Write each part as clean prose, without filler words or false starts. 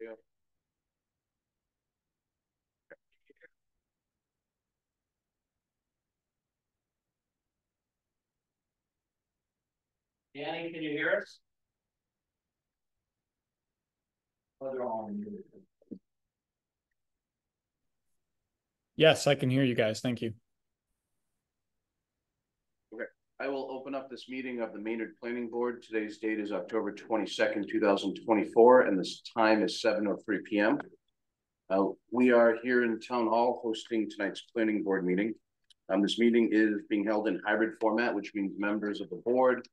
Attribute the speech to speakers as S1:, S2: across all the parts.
S1: Yeah.
S2: Danny, can you hear us?
S3: Yes, I can hear you guys. Thank you.
S1: Okay, I will open up this meeting of the Maynard Planning Board. Today's date is October 22nd, 2024, and this time is 7:03 p.m. We are here in Town Hall hosting tonight's planning board meeting. This meeting is being held in hybrid format, which means members of the board,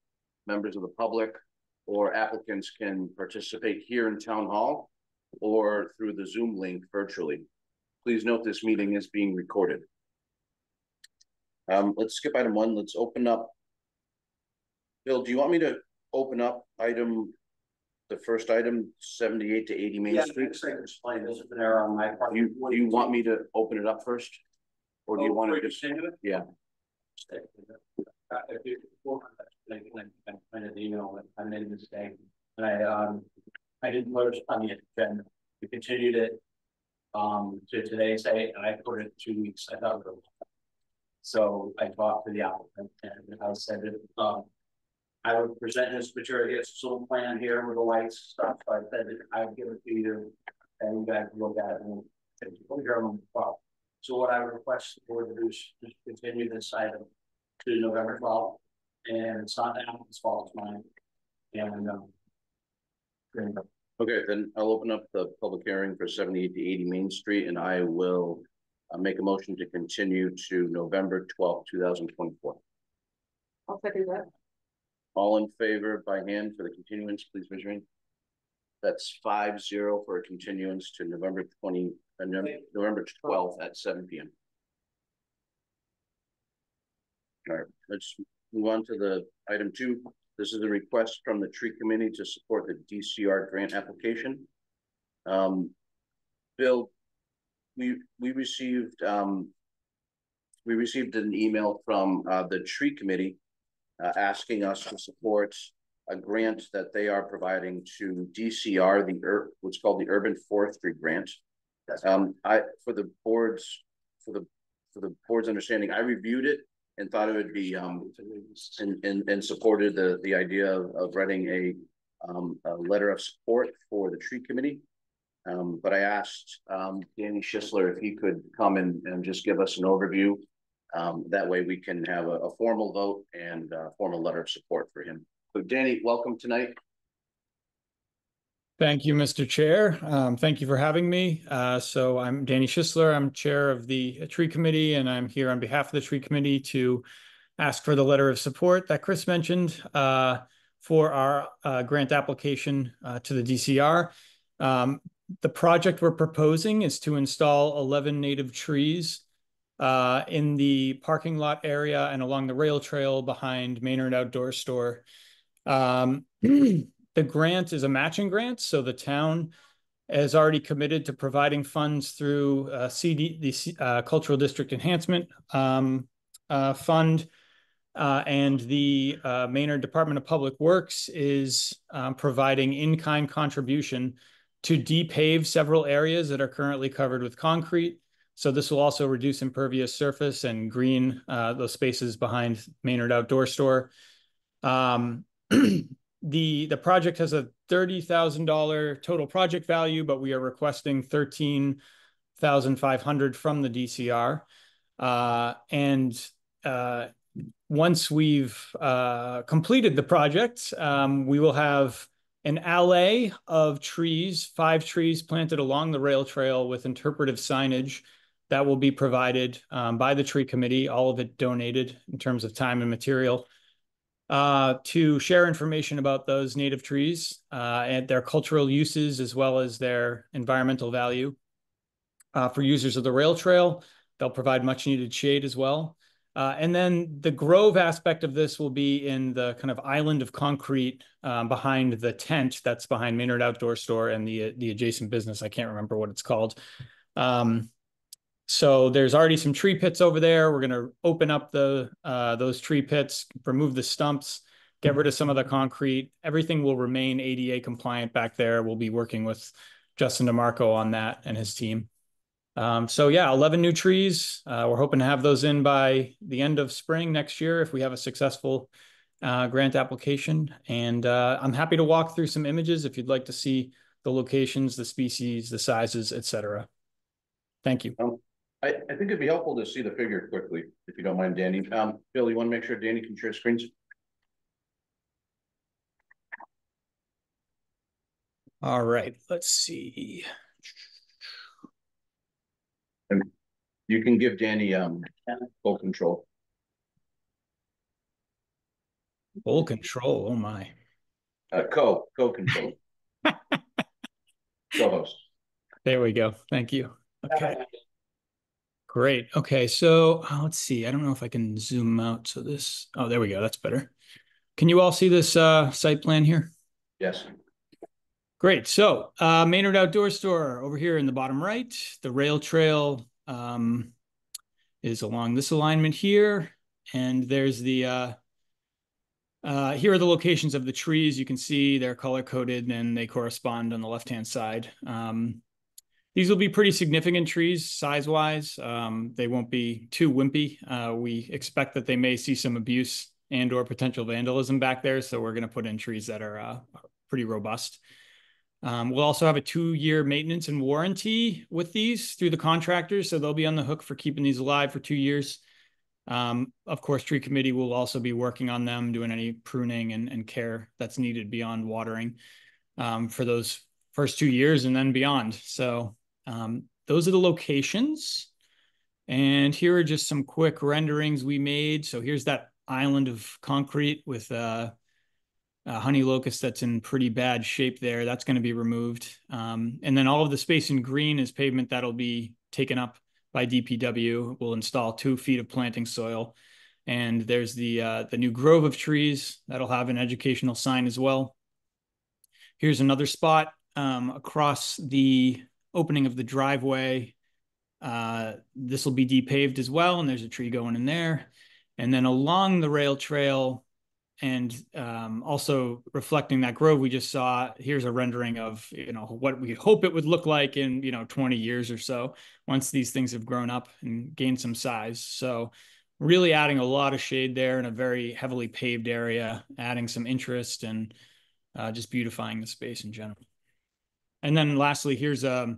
S1: members of the public, or applicants can participate here in Town Hall or through the Zoom link virtually. Please note this meeting is being recorded. Let's skip item 1. Let's open up. Bill, do you want me to open up the first item, 78 to 80 Main Street?
S2: Explain this is an error on my part.
S1: Do you want me to open it up first? Or do you want to just, yeah.
S2: If you email, I made a mistake. And I didn't put it on the agenda. We continued it to today's date, and I put it 2 weeks. I thought it was. So I talked to the applicant and I said that I would present this material. It's some plan here with the lights stuff. So I said that I would give it to you and you guys can look at it and put your own problem. So what I request the board to do is just continue this item to November 12th. And it's not the applicant's fault, it's mine. And
S1: okay, then I'll open up the public hearing for 78 to 80 Main Street, and I will make a motion to continue to November 12th, 2024.
S4: I'll second that.
S1: All in favor by hand for the continuance, please raise your hand. That's 5-0 for a continuance to November 12th at 7 p.m. All right, let's move on to the item 2. This is a request from the tree committee to support the DCR grant application. Bill, we received an email from the tree committee asking us to support a grant that they are providing to DCR, what's called the Urban Forestry Grant. For the board's understanding, I reviewed it and thought it would be and supported the idea of writing a letter of support for the tree committee. But I asked Danny Schisler if he could come and just give us an overview. That way we can have a formal vote and a formal letter of support for him. So Danny, welcome tonight.
S3: Thank you, Mr. Chair. Thank you for having me. So I'm Danny Schisler. I'm chair of the tree committee, and I'm here on behalf of the tree committee to ask for the letter of support that Chris mentioned for our grant application to the DCR. The project we're proposing is to install 11 native trees in the parking lot area and along the rail trail behind Maynard Outdoor Store. The grant is a matching grant, so the town has already committed to providing funds through the Cultural District Enhancement Fund, and the Maynard Department of Public Works is providing in-kind contribution to depave several areas that are currently covered with concrete. So this will also reduce impervious surface and green those spaces behind Maynard Outdoor Store. The project has a $30,000 total project value, but we are requesting $13,500 from the DCR. Once we've completed the project, we will have an alley of trees, 5 trees planted along the rail trail with interpretive signage that will be provided by the tree committee, all of it donated in terms of time and material, to share information about those native trees and their cultural uses as well as their environmental value. For users of the rail trail, they'll provide much needed shade as well. And then the grove aspect of this will be in the kind of island of concrete behind the tent that's behind Maynard Outdoor Store and the adjacent business. I can't remember what it's called. So there's already some tree pits over there. We're going to open up those tree pits, remove the stumps, get rid of some of the concrete. Everything will remain ADA compliant back there. We'll be working with Justin DeMarco on that and his team. So yeah, 11 new trees. We're hoping to have those in by the end of spring next year if we have a successful grant application. And I'm happy to walk through some images if you'd like to see the locations, the species, the sizes, etc. Thank you.
S1: I think it'd be helpful to see the figure quickly, if you don't mind, Danny. Bill, you want to make sure Danny can share screens?
S3: All right, let's see.
S1: And you can give Danny full control.
S3: Full control, oh my.
S1: Co-control. Co-host.
S3: There we go, thank you. Okay. Great. Okay, so let's see. I don't know if I can zoom out. So this, oh, there we go. That's better. Can you all see this site plan here?
S1: Yes.
S3: Great. So Maynard Outdoor Store over here in the bottom right. The rail trail is along this alignment here. And there's the, here are the locations of the trees. You can see they're color coded and they correspond on the left-hand side. These will be pretty significant trees size-wise. They won't be too wimpy. We expect that they may see some abuse and or potential vandalism back there. So we're going to put in trees that are pretty robust. We'll also have a 2-year maintenance and warranty with these through the contractors. So they'll be on the hook for keeping these alive for 2 years. Of course, tree committee will also be working on them, doing any pruning and care that's needed beyond watering for those first 2 years and then beyond. So those are the locations. And here are just some quick renderings we made. So here's that island of concrete with a honey locust that's in pretty bad shape there. That's going to be removed. And then all of the space in green is pavement that'll be taken up by DPW. We'll install 2 feet of planting soil. And there's the new grove of trees that'll have an educational sign as well. Here's another spot across the opening of the driveway. This will be depaved as well, and there's a tree going in there. And then along the rail trail and also reflecting that grove we just saw, here's a rendering of, you know, what we hope it would look like in, you know, 20 years or so once these things have grown up and gained some size. So really adding a lot of shade there in a very heavily paved area, adding some interest and just beautifying the space in general. And then lastly, here's the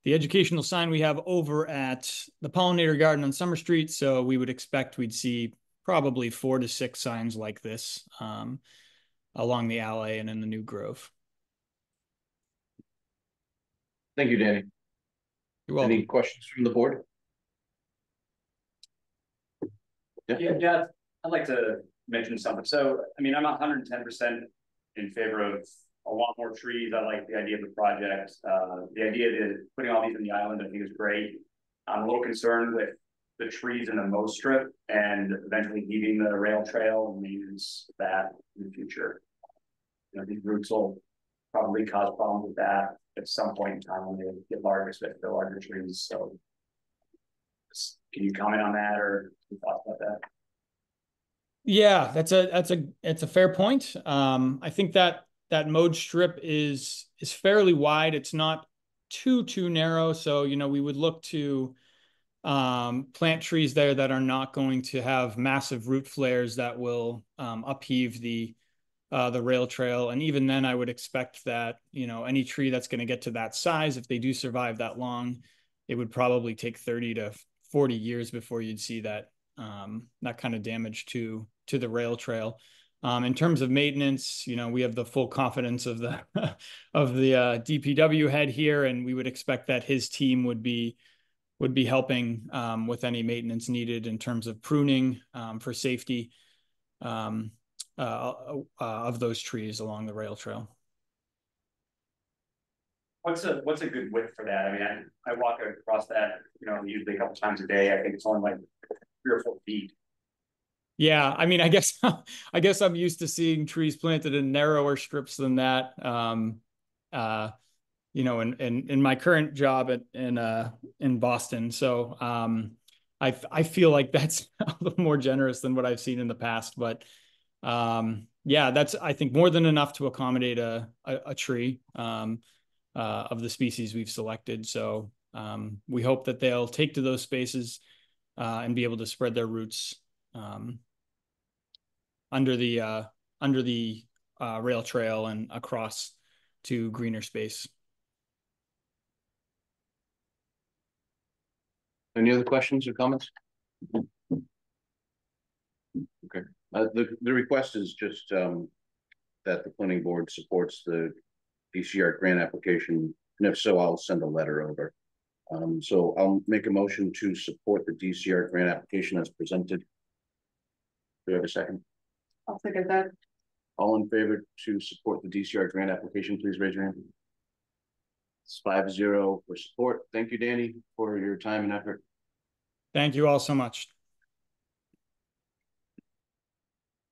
S3: educational sign we have over at the Pollinator Garden on Summer Street. So we would expect we'd see probably 4 to 6 signs like this along the alley and in the new grove.
S1: Thank you, Danny.
S3: You're welcome.
S1: Any questions from the board?
S2: Yeah, I'd like to mention something. So, I mean, I'm 110% in favor of a lot more trees. I like the idea of the project. The idea of putting all these in the island, I think, is great. I'm a little concerned with the trees in the mow strip and eventually leaving the rail trail and maintenance that in the future. You know, these roots will probably cause problems with that at some point in time when they get larger, especially the larger trees. So, can you comment on that or any thoughts about that?
S3: Yeah, that's a fair point. I think that mowed strip is fairly wide. It's not too narrow. So, you know, we would look to plant trees there that are not going to have massive root flares that will upheave the rail trail. And even then I would expect that, you know, any tree that's going to get to that size, if they do survive that long, it would probably take 30 to 40 years before you'd see that that kind of damage to the rail trail. In terms of maintenance, you know, we have the full confidence of the DPW head here, and we would expect that his team would be helping with any maintenance needed in terms of pruning for safety of those trees along the rail trail.
S2: What's a good width for that? I mean, I walk across that, you know, usually a couple times a day. I think it's only like 3 or 4 feet.
S3: Yeah, I mean, I guess I'm used to seeing trees planted in narrower strips than that. You know, in my current job in Boston, so I feel like that's a little more generous than what I've seen in the past. But yeah, that's, I think, more than enough to accommodate a tree. of the species we've selected. So we hope that they'll take to those spaces and be able to spread their roots under the rail trail and across to greener space.
S1: Any other questions or comments? Okay, the request is just that the planning board supports the DCR grant application, and if so, I'll send a letter over. So I'll make a motion to support the DCR grant application as presented. Do we have a second?
S4: I'll second that.
S1: All in favor to support the DCR grant application, please raise your hand. It's 5-0 for support. Thank you, Danny, for your time and effort.
S3: Thank you all so much.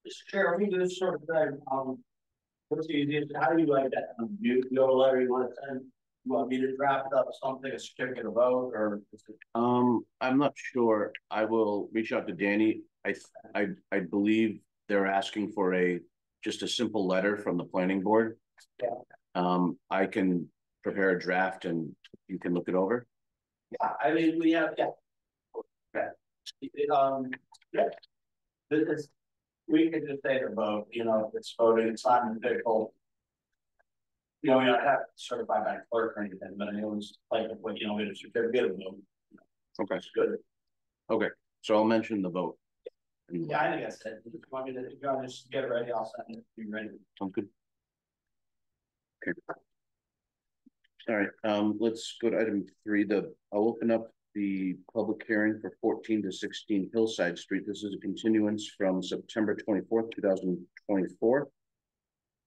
S2: Mr. Chair, let me do this sort of thing. What's the easiest? How do you like that? You have a letter you want to send? You want me to draft up something, a certificate of vote, or?
S1: I'm not sure. I will reach out to Danny. I believe they're asking for just a simple letter from the planning board.
S2: Yeah.
S1: I can prepare a draft and you can look it over.
S2: Yeah, I mean, we have, yeah. Okay. Yeah. This, we could just say to vote, you know, if it's voted, it's not an official. You know, we don't have to certify by clerk or anything, but it was like, you know, it's a certificate of vote.
S1: Okay.
S2: It's good.
S1: Okay, so I'll mention the vote.
S2: Yeah, I think that's it. If you want me to, if you want to just get it ready, I'll send it. Be ready.
S1: Sounds good. Okay. All right, let's go to item 3. I'll open up the public hearing for 14 to 16 Hillside Street. This is a continuance from September 24th, 2024.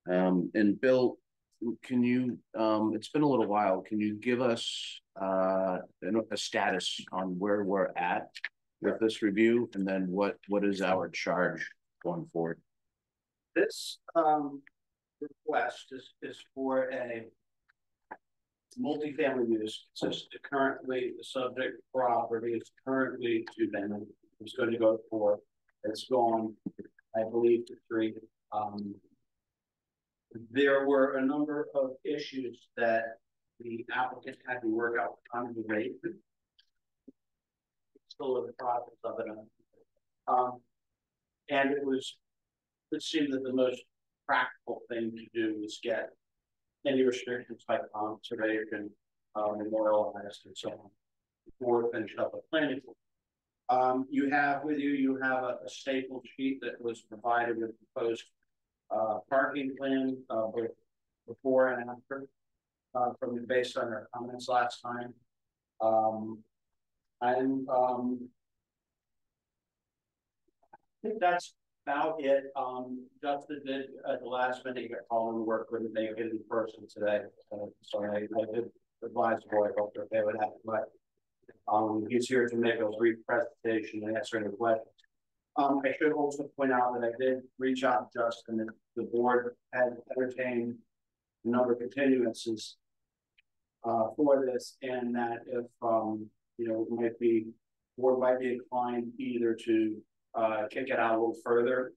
S1: And Bill, can you, it's been a little while, can you give us a status on where we're at with this review, and then what is our charge going forward?
S2: This request is for a multifamily use. It's currently the subject property is currently 2 bedroom. It's going to go to 4. It's gone, I believe, to 3. There were a number of issues that the applicant had to work out on the rate. Still in the process of it. And it seemed that the most practical thing to do was get any restrictions like conservation, memorialized and so on before we finish up with planning. You have with you have a staple sheet that was provided with proposed parking plan both before and after based on our comments last time. I think that's about it. Justin did at the last minute get called and work with me in person today. So I did advise the board, I hope they're okay with that. But he's here to make a brief presentation and answer any questions. I should also point out that I did reach out to Justin, and the board had entertained a number of continuances for this, and that if you know, board might be inclined either to kick it out a little further,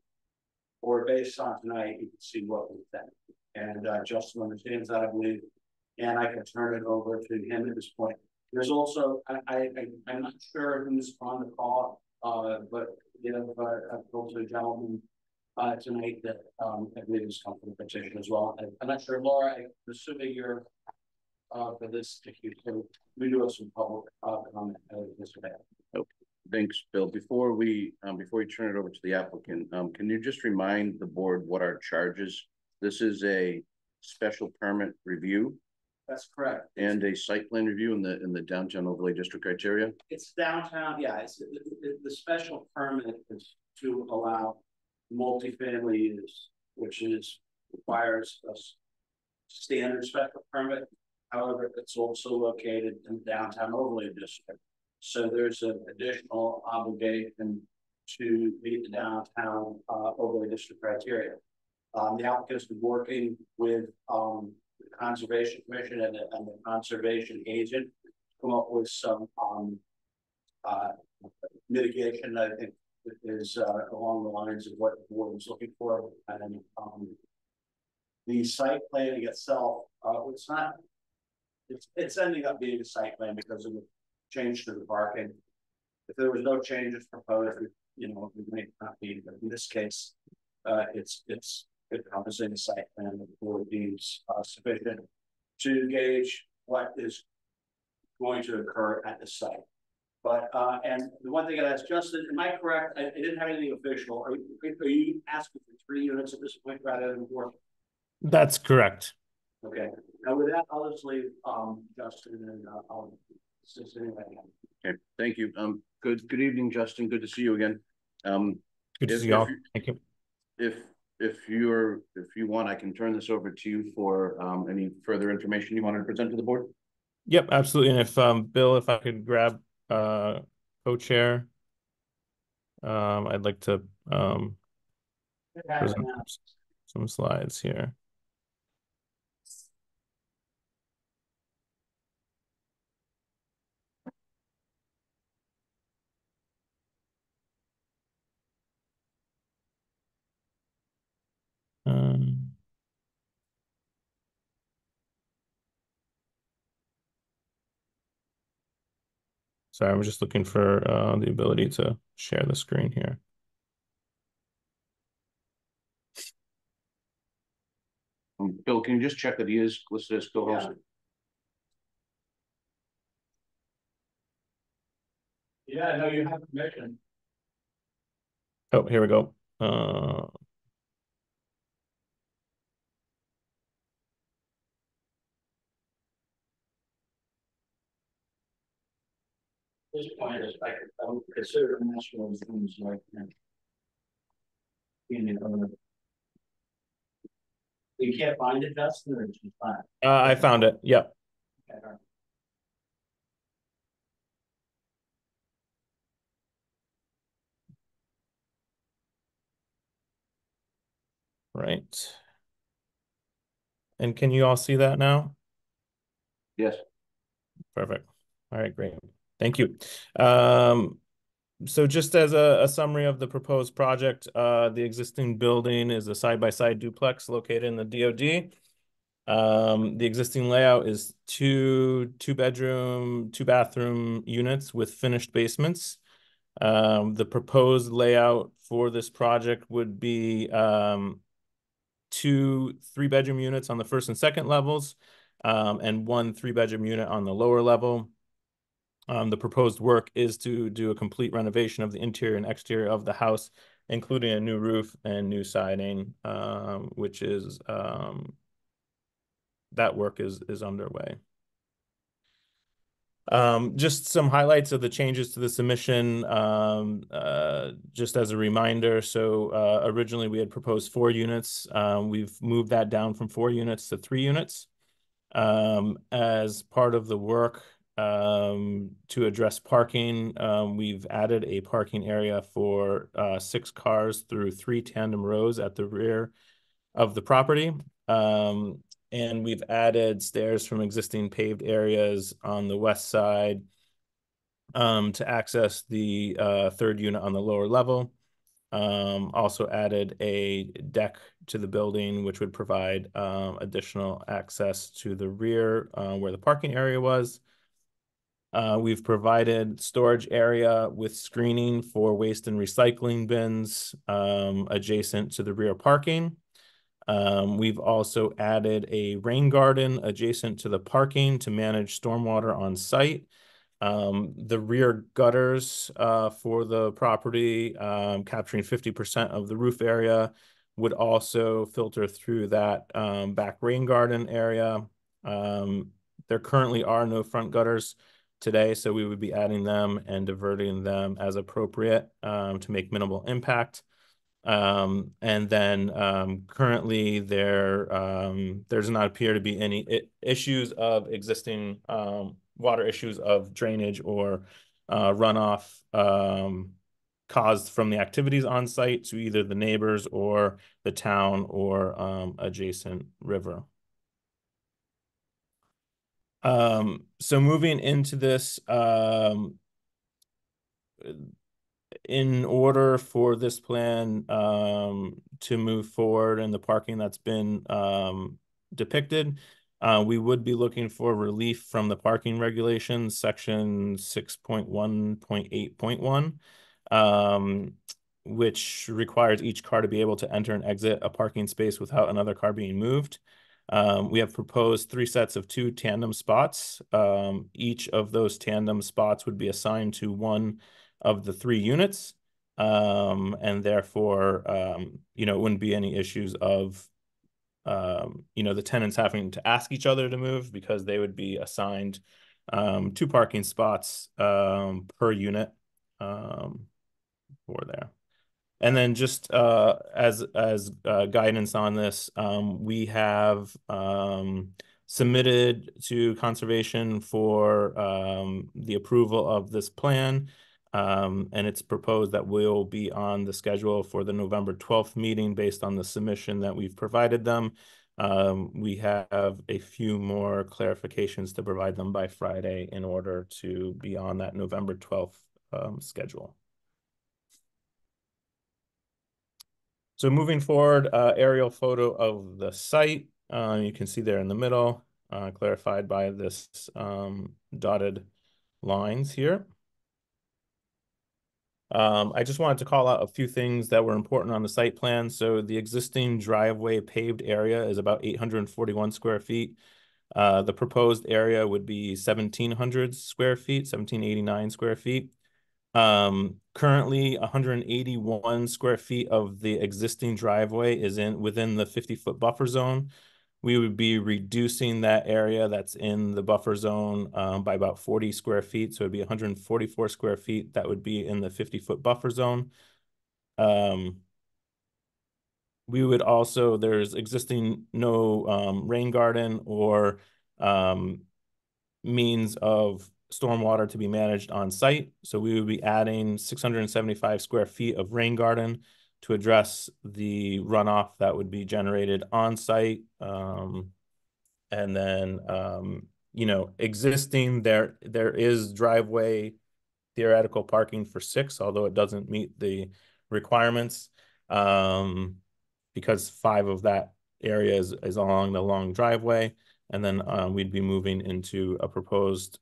S2: or based on tonight, you can see what we think. And Justin understands that, I believe, and I can turn it over to him at this point. There's also, I'm not sure who's on the call, but you know, I've told a gentleman tonight that I believe is come from the petition as well. I'm not sure, Laura, I'm assuming you're for this, so we do have some public comment this event.
S1: Okay. Thanks, Bill. Before we turn it over to the applicant, can you just remind the board what our charge is? This is a special permit review.
S2: That's correct.
S1: And a site plan review in the downtown overlay district criteria.
S2: It's downtown, yeah. It's the special permit is to allow multifamily use, which requires a standard special permit. However, it's also located in the downtown overlay district. So there's an additional obligation to meet the downtown overlay district criteria. The applicants been working with the Conservation Commission and the conservation agent to come up with some mitigation that I think is along the lines of what the board was looking for. And the site planning itself, it's not it's ending up being a site plan because of the change to the parking. If there was no changes proposed, you know, it may not be, but in this case, it's encompassing a site plan that the board deems sufficient to gauge what is going to occur at the site. But and the one thing I asked Justin, am I correct? I didn't have anything official. Are you asking for 3 units at this point rather than 4?
S5: That's correct.
S2: Okay. Now with that, I'll just leave Justin and I'll assist anyway.
S1: Okay, thank you. Good evening, Justin. Good to see you again.
S5: Good to see y'all. Thank you.
S1: If you want, I can turn this over to you for any further information you wanted to present to the board.
S5: Yep, absolutely. And if Bill, if I could grab co-chair, I'd like to present some slides here. Sorry, I'm just looking for the ability to share the screen here.
S1: Bill, can you just check that he is listed as co-host?
S2: Yeah, no, you have permission.
S5: Oh, here we go.
S2: This point is I would consider national things like that. You can't find it, Justin, or it's fine.
S5: I found it. Yep.
S2: Okay, all right.
S5: Right. And can you all see that now?
S1: Yes.
S5: Perfect. All right, great. Thank you. So just as a summary of the proposed project, the existing building is a side-by-side duplex located in the DOD. The existing layout is two bedroom, 2-bathroom units with finished basements. The proposed layout for this project would be 2 3-bedroom units on the first and second levels, and 1 3-bedroom unit on the lower level. The proposed work is to do a complete renovation of the interior and exterior of the house, including a new roof and new siding, which is that work is underway. Just some highlights of the changes to the submission, just as a reminder. So originally we had proposed 4 units. We've moved that down from 4 units to 3 units. As part of the work to address parking, we've added a parking area for 6 cars through 3 tandem rows at the rear of the property. And we've added stairs from existing paved areas on the west side to access the 3rd unit on the lower level. Also added a deck to the building, which would provide additional access to the rear where the parking area was. We've provided storage area with screening for waste and recycling bins adjacent to the rear parking. We've also added a rain garden adjacent to the parking to manage stormwater on site. The rear gutters for the property, capturing 50% of the roof area, would also filter through that back rain garden area. There currently are no front gutters today, so we would be adding them and diverting them as appropriate to make minimal impact. And then currently there does not appear to be any issues of existing water issues of drainage or runoff caused from the activities on site to either the neighbors or the town or adjacent river. So moving into this, in order for this plan to move forward and the parking that's been depicted, We would be looking for relief from the parking regulations, section 6.1.8.1, which requires each car to be able to enter and exit a parking space without another car being moved. We have proposed 3 sets of 2 tandem spots. Each of those tandem spots would be assigned to one of the 3 units. And therefore, it wouldn't be any issues of the tenants having to ask each other to move, because they would be assigned 2 parking spots per unit for there. And then just as guidance on this, we have submitted to conservation for the approval of this plan. And it's proposed that we'll be on the schedule for the November 12th meeting based on the submission that we've provided them. We have a few more clarifications to provide them by Friday in order to be on that November 12th schedule. So moving forward, aerial photo of the site. You can see there in the middle, clarified by this dotted lines here. I just wanted to call out a few things that were important on the site plan. So the existing driveway paved area is about 841 square feet. The proposed area would be 1,700 square feet, 1,789 square feet. Currently 181 square feet of the existing driveway is within the 50-foot buffer zone. We would be reducing that area that's in the buffer zone by about 40 square feet. So it'd be 144 square feet that would be in the 50-foot buffer zone. We would also, there's existing no rain garden or means of stormwater to be managed on site. So we would be adding 675 square feet of rain garden to address the runoff that would be generated on site. And then, existing there is driveway theoretical parking for 6, although it doesn't meet the requirements because 5 of that area is along the long driveway. And then we'd be moving into a proposed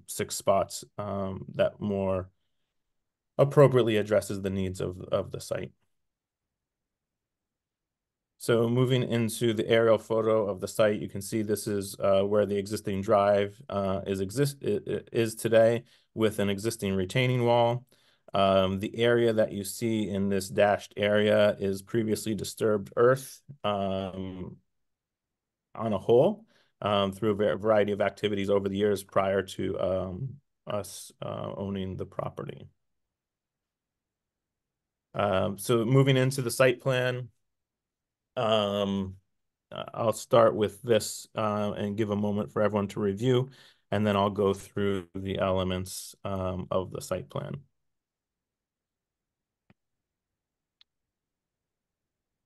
S5: 6 spots that more appropriately addresses the needs of the site. So moving into the aerial photo of the site, you can see this is where the existing drive is today, with an existing retaining wall. The area that you see in this dashed area is previously disturbed earth on a whole. Through a variety of activities over the years prior to us owning the property. So moving into the site plan, I'll start with this and give a moment for everyone to review, and then I'll go through the elements of the site plan.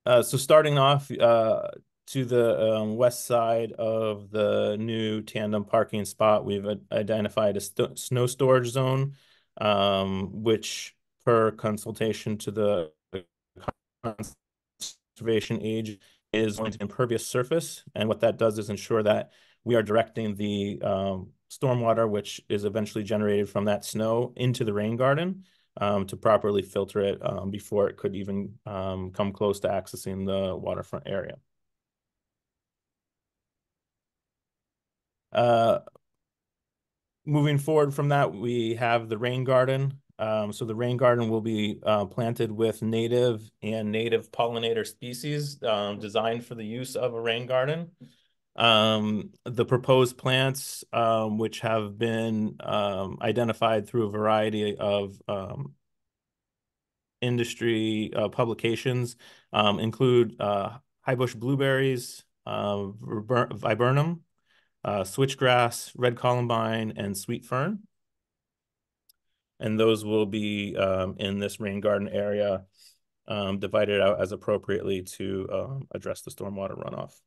S5: So starting off, to the west side of the new tandem parking spot, we've identified a snow storage zone, which per consultation to the conservation agent is going to be impervious surface. And what that does is ensure that we are directing the stormwater, which is eventually generated from that snow, into the rain garden to properly filter it before it could even come close to accessing the waterfront area. Moving forward from that, we have the rain garden. So the rain garden will be planted with native pollinator species designed for the use of a rain garden. The proposed plants, which have been identified through a variety of industry publications, include high bush blueberries, viburnum, switchgrass, red columbine, and sweet fern. And those will be in this rain garden area, divided out as appropriately to address the stormwater runoff.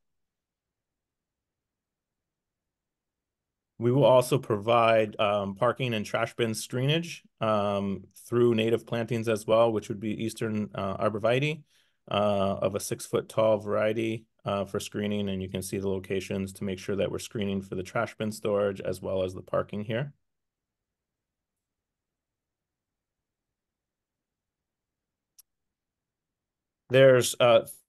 S5: We will also provide parking and trash bin screenage through native plantings as well, which would be Eastern arborvitae. of a 6-foot tall variety for screening, and you can see the locations to make sure that we're screening for the trash bin storage as well as the parking here. There's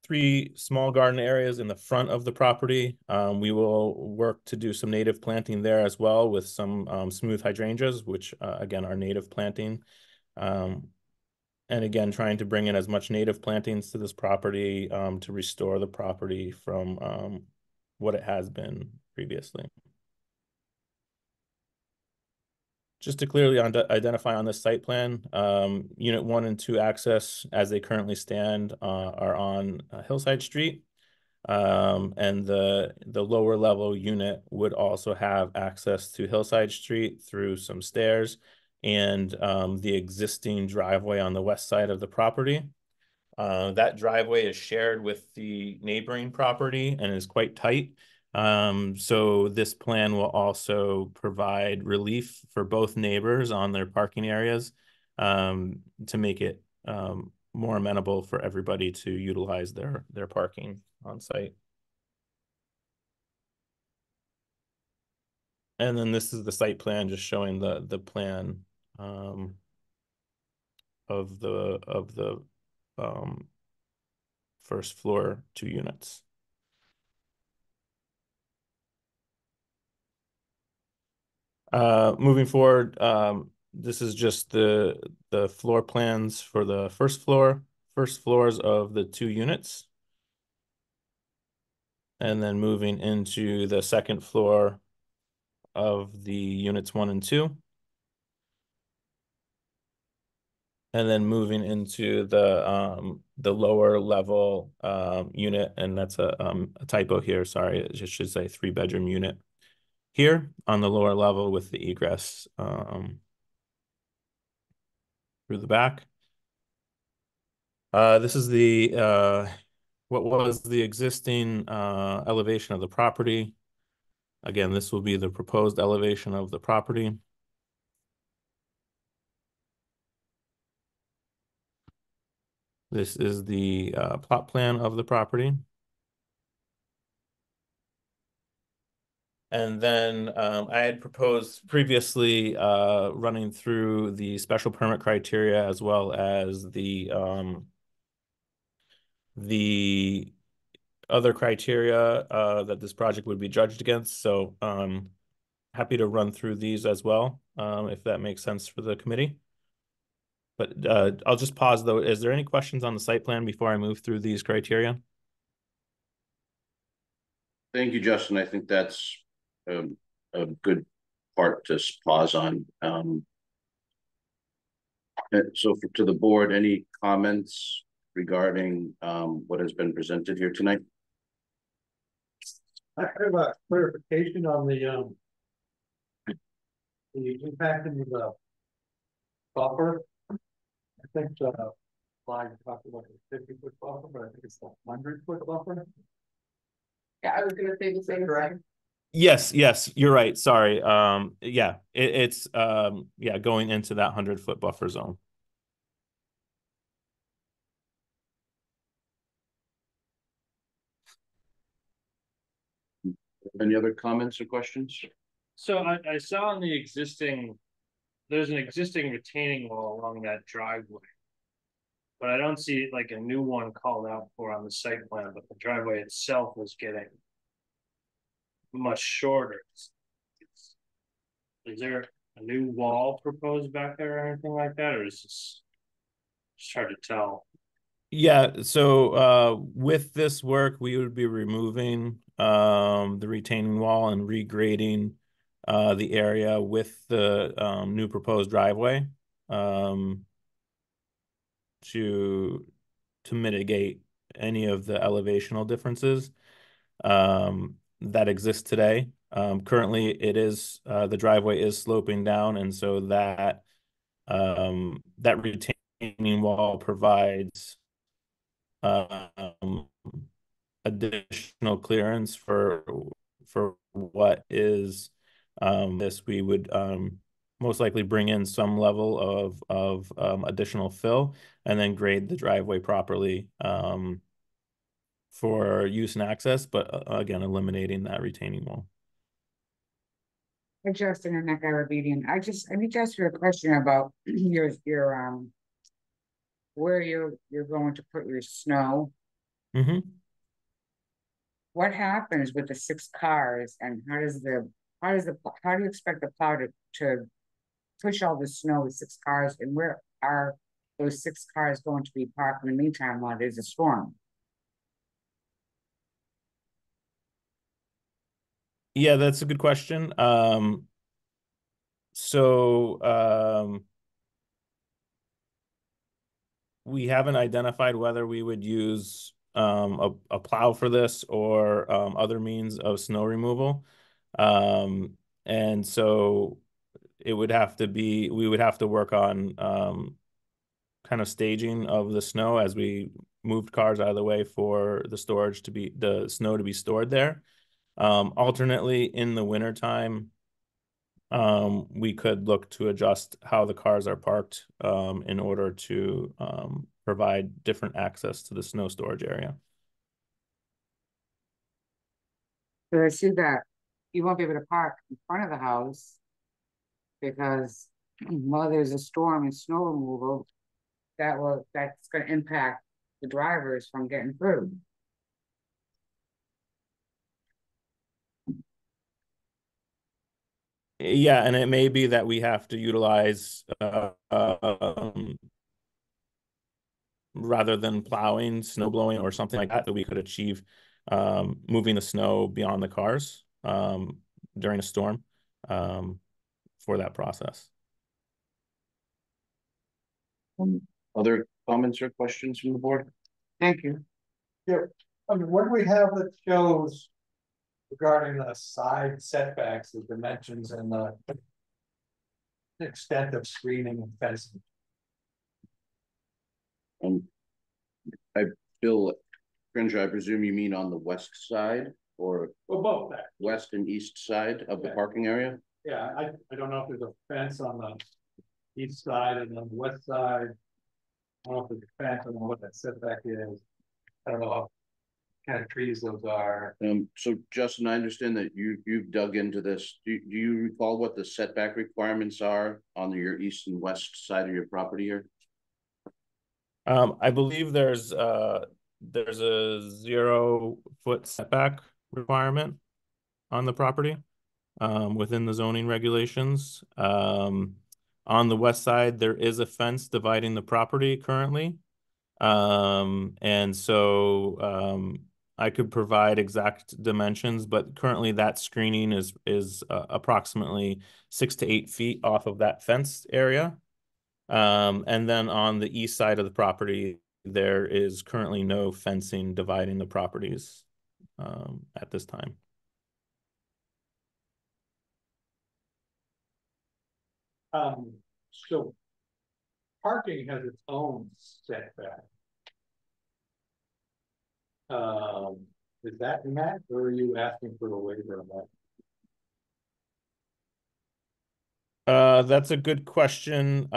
S5: 3 small garden areas in the front of the property. We will work to do some native planting there as well with some smooth hydrangeas, which again are native planting. And again, trying to bring in as much native plantings to this property to restore the property from what it has been previously. Just to clearly identify on this site plan, Unit 1 and 2 access as they currently stand are on Hillside Street. And the lower level unit would also have access to Hillside Street through some stairs and the existing driveway on the west side of the property. That driveway is shared with the neighboring property and is quite tight. So this plan will also provide relief for both neighbors on their parking areas to make it more amenable for everybody to utilize their parking on site. And then this is the site plan just showing the plan of the first floor 2 units. Moving forward, this is just the floor plans for the first floors of the 2 units. And then moving into the second floor of the units 1 and 2. And then moving into the lower level unit, and that's a typo here, sorry, it just should say 3-bedroom unit here on the lower level with the egress through the back. This is what was the existing elevation of the property. Again, this will be the proposed elevation of the property. This is the plot plan of the property. And then I had proposed previously running through the special permit criteria as well as the other criteria that this project would be judged against. So happy to run through these as well, if that makes sense for the committee. But I'll just pause though. Is there any questions on the site plan before I move through these criteria?
S1: Thank you, Justin. I think that's a good part to pause on. So to the board, any comments regarding what has been presented here tonight?
S6: I have a clarification on the impact of the buffer. I think Clyde talked about a 50-foot buffer, but I think it's a 100-foot buffer.
S4: Yeah, I was gonna say the same thing.
S5: Yes, you're right. Sorry. Yeah, it's yeah, going into that 100-foot buffer zone.
S1: Any other comments or questions?
S7: So I saw in the existing, there's an existing retaining wall along that driveway. But I don't see like a new one called out for on the site plan, but the driveway itself was getting much shorter. Is there a new wall proposed back there or anything like that, or is this just hard to tell?
S5: Yeah, so with this work, we would be removing the retaining wall and regrading the area with the new proposed driveway to mitigate any of the elevational differences that exist today. Currently, it is the driveway is sloping down, and so that that retaining wall provides additional clearance for what is this. We would most likely bring in some level of additional fill, and then grade the driveway properly for use and access, but again, eliminating that retaining wall.
S8: Hey, Justin and that guy Rabedian, I need to ask you a question about your where you're going to put your snow.
S5: Mm-hmm.
S8: What happens with the 6 cars, and how do you expect the plow to push all the snow with 6 cars, and where are those 6 cars going to be parked in the meantime while there's a storm?
S5: Yeah, that's a good question. We haven't identified whether we would use a plow for this or other means of snow removal. And so it would have to be, we would have to work on kind of staging of the snow as we moved cars out of the way for the snow to be stored there. Alternately, in the wintertime, we could look to adjust how the cars are parked in order to provide different access to the snow storage area.
S8: So I see that you won't be able to park in front of the house because while there's a storm and snow removal, that's going to impact the drivers from getting through.
S5: Yeah, and it may be that we have to utilize rather than plowing, snow blowing or something like that, that we could achieve moving the snow beyond the cars during a storm for that process.
S1: Other comments or questions from the board?
S8: Thank you.
S6: Yeah, I mean, what do we have that shows regarding the side setbacks, the dimensions and the extent of screening and fencing?
S1: Bill Cringer, I presume you mean on the west side or
S6: Well, both that.
S1: west and east side of the parking area?
S6: Yeah, I don't know if there's a fence on the east side and on the west side. I don't know if there's a fence, I don't know what that setback is. I don't know what kind of trees those are.
S1: So Justin, I understand that you've dug into this. Do you recall what the setback requirements are on your east and west side of your property here?
S5: I believe there's a 0-foot setback requirement on the property within the zoning regulations. On the west side, there is a fence dividing the property currently. And so I could provide exact dimensions, but currently that screening is approximately 6 to 8 feet off of that fenced area. And then on the east side of the property, there is currently no fencing dividing the properties at this time.
S6: So parking has its own setback. Is that met, or are you asking for a waiver on that?
S5: That's a good question.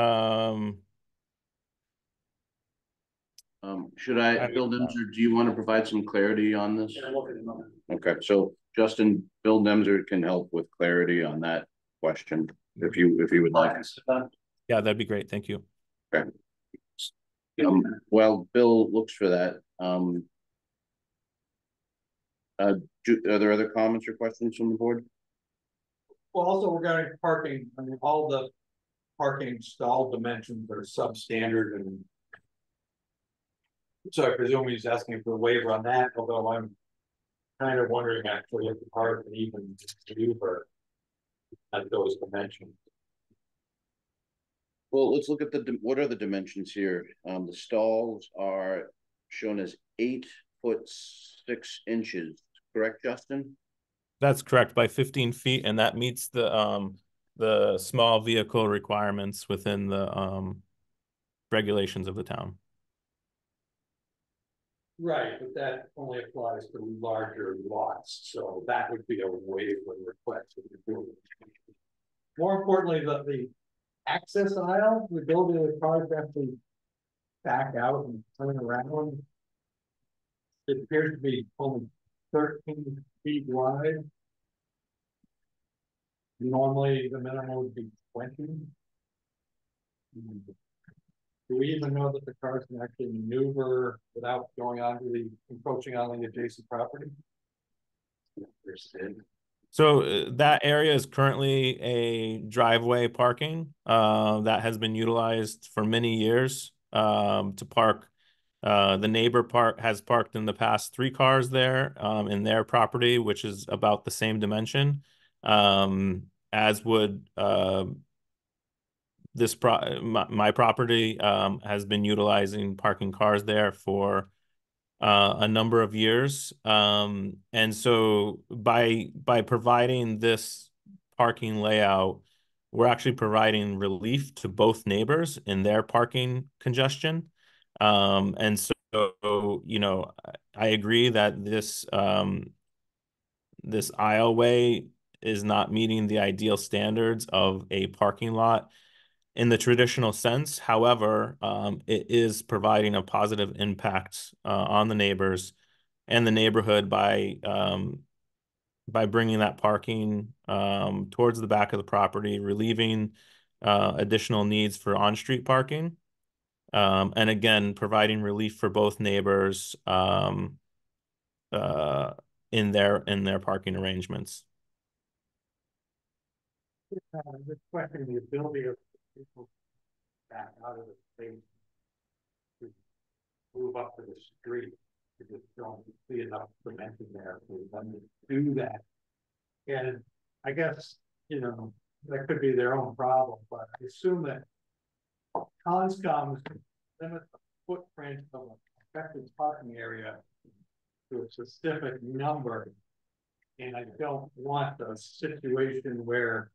S1: Should Bill Nemser, do you want to provide some clarity on this? Okay, so Justin, Bill Nemser can help with clarity on that question if you would like.
S5: Yeah, that'd be great. Thank you.
S1: Okay. Well, Bill looks for that. Are there other comments or questions from the board?
S6: Well, also regarding parking, I mean, all the parking stall dimensions are substandard, and so I presume he's asking for a waiver on that, although I'm kind of wondering actually if the car can even maneuver at those dimensions.
S1: Well, let's look at what are the dimensions here? The stalls are shown as 8 foot 6 inches, correct, Justin?
S5: That's correct, by 15 feet, and that meets the small vehicle requirements within the regulations of the town.
S6: Right, but that only applies to larger lots, so that would be a waiver request. more importantly, the access aisle, the ability of the cars to actually back out and turn around. It appears to be only 13 feet wide. Normally, the minimum would be 20. Do we even know that the cars can actually maneuver without going onto the, encroaching on the adjacent property?
S5: So that area is currently a driveway parking that has been utilized for many years to park. The neighbor has parked in the past 3 cars there in their property, which is about the same dimension, as would my property has been utilizing parking cars there for a number of years. And so by providing this parking layout, we're actually providing relief to both neighbors in their parking congestion. And so, you know, I agree that this aisleway is not meeting the ideal standards of a parking lot in the traditional sense. However, it is providing a positive impact on the neighbors and the neighborhood by bringing that parking towards the back of the property, relieving additional needs for on-street parking, and again, providing relief for both neighbors in their parking arrangements.
S6: This question, the ability of people back out of the space to move up to the street, to just don't see enough dimension there for them to do that. And I guess, you know, that could be their own problem, but I assume that Conscom limit the footprint of an affected parking area to a specific number. And I don't want a situation where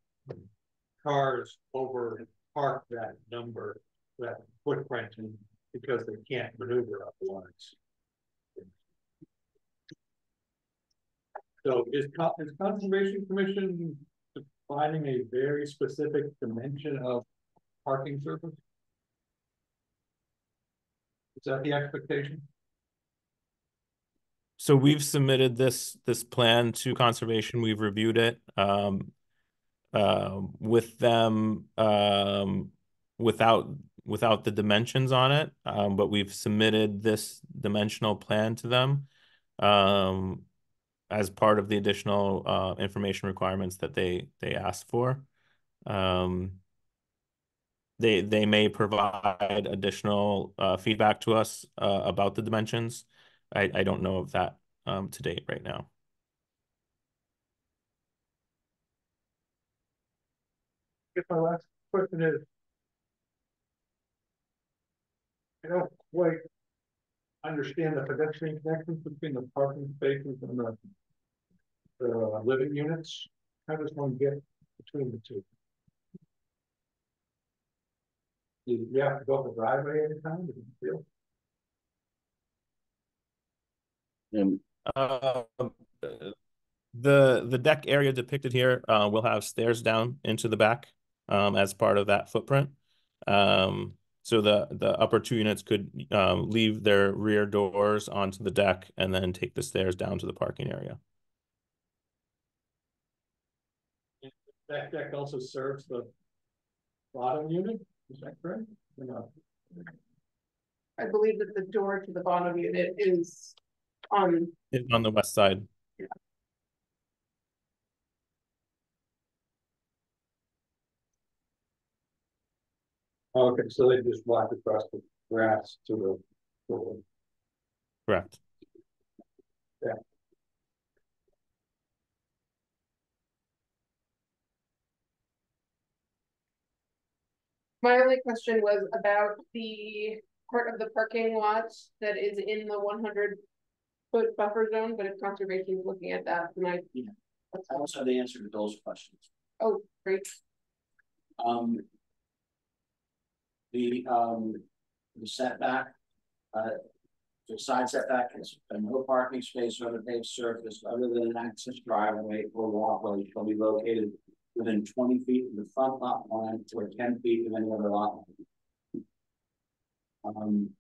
S6: cars over park that number, that footprint, because they can't maneuver otherwise. So is Conservation Commission defining a very specific dimension of parking surface? Is that the expectation?
S5: So we've submitted this plan to conservation. We've reviewed it with them without the dimensions on it, but we've submitted this dimensional plan to them as part of the additional information requirements that they asked for. They may provide additional feedback to us about the dimensions. I don't know of that to date right now.
S6: I guess my last question is, I don't quite understand the pedestrian connections between the parking spaces and the living units. How does one get between the two? Do you have to go up the driveway every time?
S5: The deck area depicted here will have stairs down into the back as part of that footprint. So the upper 2 units could leave their rear doors onto the deck and then take the stairs down to the parking area.
S6: That deck also serves the bottom unit, is that correct? Or no?
S4: I believe that the door to the bottom unit is on
S5: the west side.
S4: Yeah.
S6: Okay, so they just walk across the grass to the door.
S5: Correct.
S6: Yeah.
S4: My only question was about the part of the parking lot that is in the 100-foot buffer zone, but if conservation is looking at that, then I
S2: also have the answer to those questions.
S4: Oh, great.
S2: The setback, the side setback is no parking space on the paved surface other than an access driveway or walkway shall be located within 20 feet of the front lot line or 10 feet of any other lot line.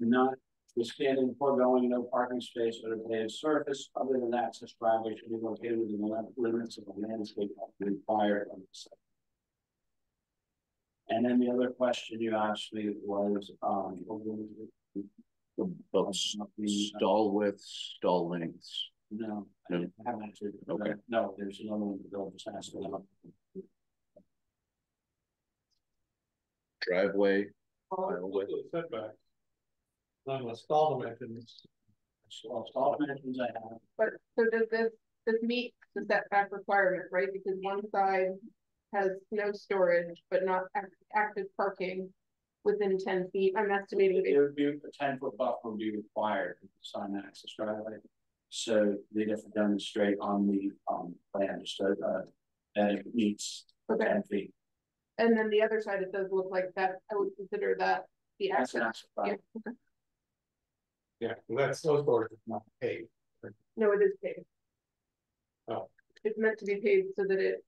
S2: Notwithstanding foregoing, no parking space or a paved surface other than access driveway should be located within the limits of the landscape required on the site. And then the other question you asked me was,
S1: About stall widths, stall lengths.
S2: no, I
S1: No.
S2: haven't actually.
S1: Okay.
S2: No, there's another one that Bill just asked about.
S1: Driveway,
S6: Look at the setbacks. On the stall dimensions,
S2: All dimensions I have.
S4: But, so does this meet the setback requirement, right? Because one side has no storage, but not active parking within 10 feet. I'm estimating
S2: It would be a 10-foot buffer would be required to sign access driveway. So they have to demonstrate on the plan just that it meets
S4: Okay.
S2: 10 feet.
S4: And then the other side, it does look like that. I would consider that the
S2: That's
S4: access.
S2: an access driveway.
S4: Yeah, okay.
S6: yeah, well, that's so storage is not paid.
S4: No, it is paved.
S6: Oh.
S4: It's meant to be paved so that it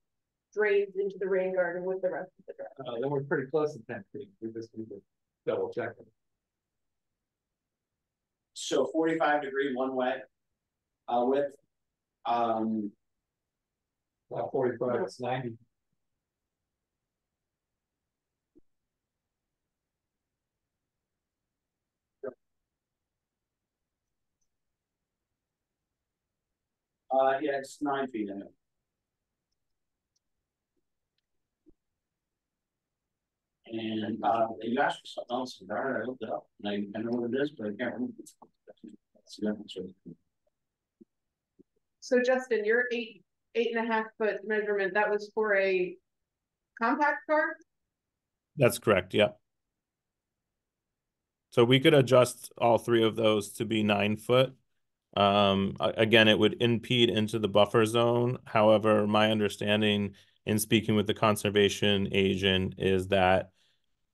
S4: drains into the rain garden with the rest of the driveway.
S6: Then we're pretty close to 10 feet, we just need to double check it.
S2: So 45-degree one-way width.
S6: 45, it's 90.
S2: Yeah, it's 9 feet in it. And you asked me something else, and I looked it up, and I know what it is, but I can't remember. That's the answer.
S4: So Justin, your 8.5 foot measurement, that was for a compact car?
S5: That's correct. Yeah. So we could adjust all three of those to be 9 foot. Again, it would impede into the buffer zone. However, my understanding in speaking with the conservation agent is that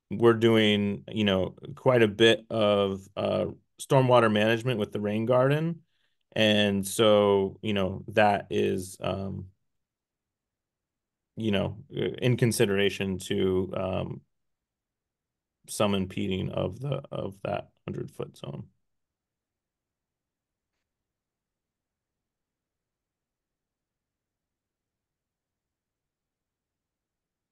S5: we're doing, quite a bit of stormwater management with the rain garden. And so, that is, in consideration to some impeding of that 100-foot zone.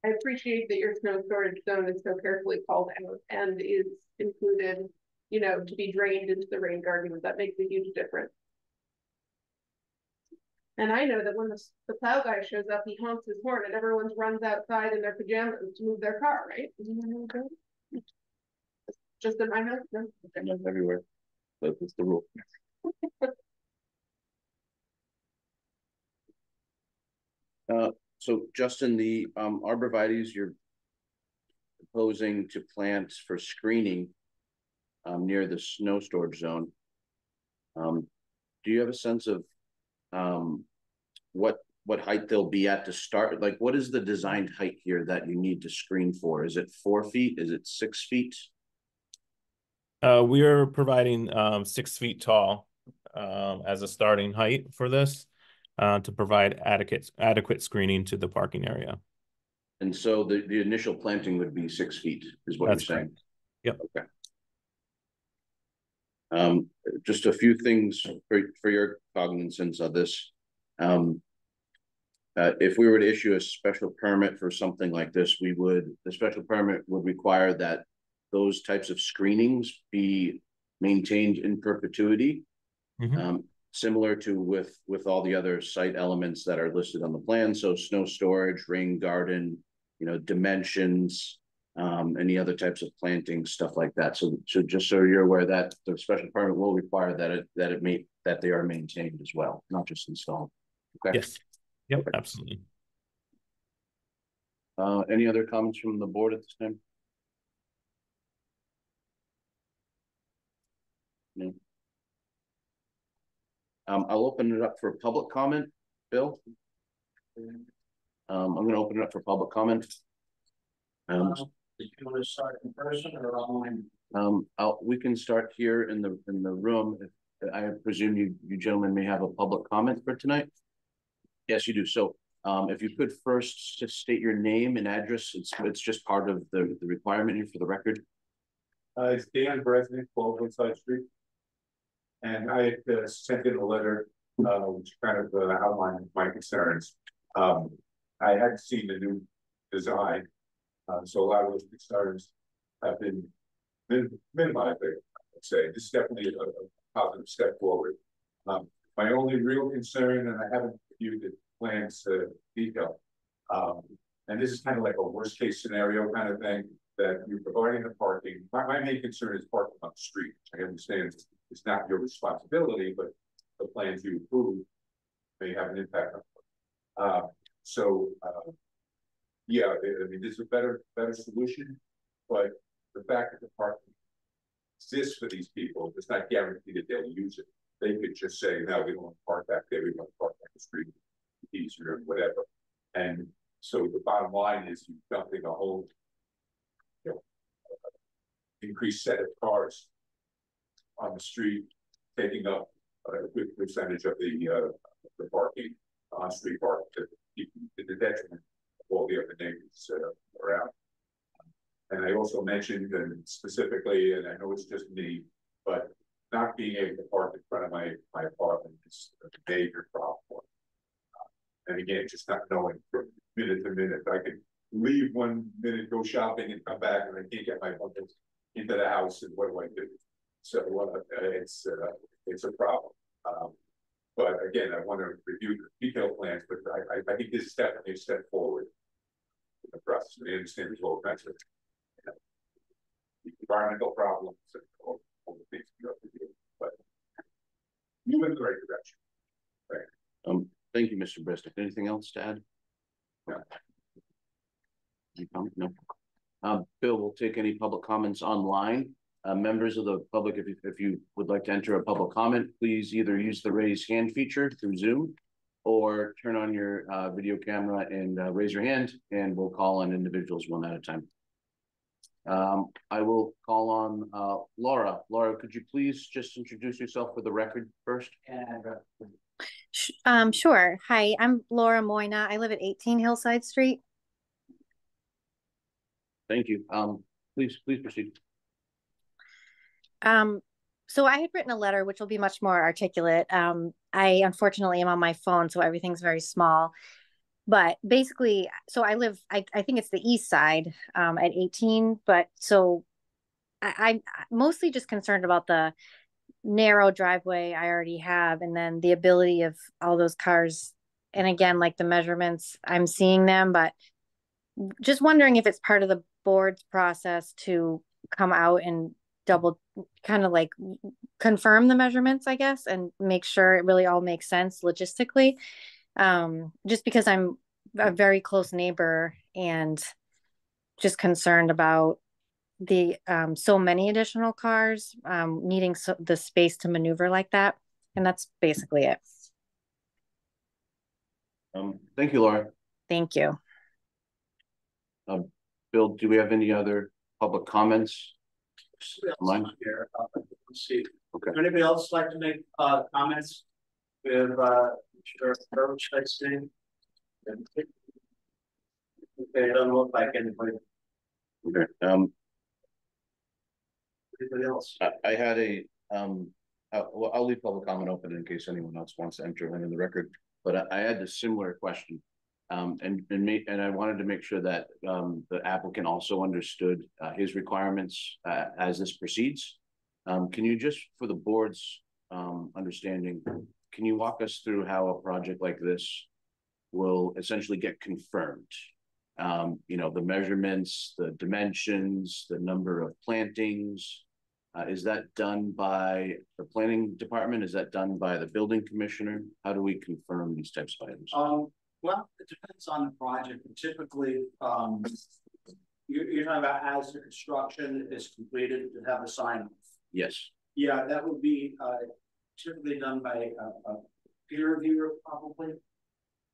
S4: I appreciate that your snow storage zone is so carefully called out and is included, to be drained into the rain garden. That makes a huge difference. And I know that when the plow guy shows up, he honks his horn and everyone runs outside in their pajamas to move their car, right? Isn't that okay? Just in my house? No? Okay.
S1: everywhere. That's the rule. So Justin, the arborvitaes you're proposing to plant for screening near the snow storage zone. Do you have a sense of what height they'll be at to start? Like, what is the designed height here that you need to screen for? Is it 4 feet? Is it 6 feet?
S5: We are providing 6 feet tall as a starting height for this to provide adequate screening to the parking area.
S1: And so the initial planting would be 6 feet, is what
S5: That's
S1: you're saying?
S5: Yep.
S1: Okay. Just a few things for your cognizance of this. If we were to issue a special permit for something like this, the special permit would require that those types of screenings be maintained in perpetuity.
S5: Mm-hmm.
S1: Similar to with all the other site elements that are listed on the plan. So snow storage, rain garden, dimensions, any other types of planting, stuff like that. So just so you're aware that the special permit will require that they are maintained as well, not just installed. Okay.
S5: Yes. Yep. Absolutely.
S1: Any other comments from the board at this time? No. I'll open it up for public comment. Bill? I'm going to open it up for public comment.
S2: Did you want to start in person or online?
S1: We can start here in the room. I presume you gentlemen may have a public comment for tonight. Yes, you do. So If you could first just state your name and address, it's just part of the requirement here for the record.
S9: It's Dan Bresnick, 12 Woodside Street. And I sent in a letter, which kind of outlined my concerns. I had seen the new design, so a lot of those concerns have been minimized, I'd say. This is definitely a positive step forward. My only real concern, and I haven't reviewed the plans detail, and this is kind of like a worst case scenario kind of thing, that you're providing the parking. My main concern is parking on the street. I understand it's not your responsibility, but the plans you approve may have an impact on it. Yeah, I mean, this is a better solution, but the fact that the parking exists for these people does not guarantee that they'll use it. They could just say, no, we don't want to park back there, we want to park on the street, easier, whatever. And so the bottom line is you're dumping a whole increased set of cars on the street, taking up a good percentage of the parking, on-street parking, to the detriment of all the other neighbors around. And I also mentioned, and specifically, and I know it's just me, but not being able to park in front of my apartment is a major problem. And again, just not knowing from minute to minute. I could leave 1 minute, go shopping, and come back, and I can't get my bundles into the house. And what do I do? So it's a problem. But again, I want to review the detailed plans. But I think this is definitely a step forward in the process. I understand there's all kinds of environmental problems and all the things you have to do, but move in the right direction. Right.
S1: Thank you, Mr. Bresnick. Anything else to add? No. Bill, we'll take any public comments online. Members of the public, if you would like to enter a public comment, please either use the raise hand feature through Zoom or turn on your video camera and raise your hand, and we'll call on individuals one at a time. I will call on Laura. Laura, could you please just introduce yourself for the record first?
S10: Sure. Hi, I'm Laura Moyna. I live at 18 Hillside Street.
S1: Thank you. Please proceed.
S10: So I had written a letter which will be much more articulate. I unfortunately am on my phone, so everything's very small. But basically, so I live, I think it's the east side at 18, but so I'm mostly just concerned about the narrow driveway I already have, and then the ability of all those cars. And again, like the measurements, I'm seeing them, but just wondering if it's part of the board's process to come out and double kind of like confirm the measurements, I guess, and make sure it really all makes sense logistically. Just because I'm a very close neighbor and just concerned about the so many additional cars needing the space to maneuver like that. And that's basically it.
S1: Thank you, Laura.
S10: Thank you.
S1: Bill, do we have any other public comments?
S2: Here, let's see.
S1: Okay.
S2: Would anybody else like to make comments? We have Sheriff Burch, I see. Okay, it doesn't look like anybody.
S1: Okay.
S2: Anybody else?
S1: I had a well, I'll leave public comment open in case anyone else wants to enter in the record. But I had a similar question, and I wanted to make sure that the applicant also understood his requirements as this proceeds. Can you just, for the board's understanding, can you walk us through how a project like this will essentially get confirmed? You know, the measurements, the dimensions, the number of plantings. Is that done by the planning department? Is that done by the building commissioner? How do we confirm these types of items?
S2: Well, it depends on the project. Typically, you're talking about as the construction is completed to have a sign off.
S1: Yes.
S2: Yeah, that would be typically done by a peer reviewer, probably.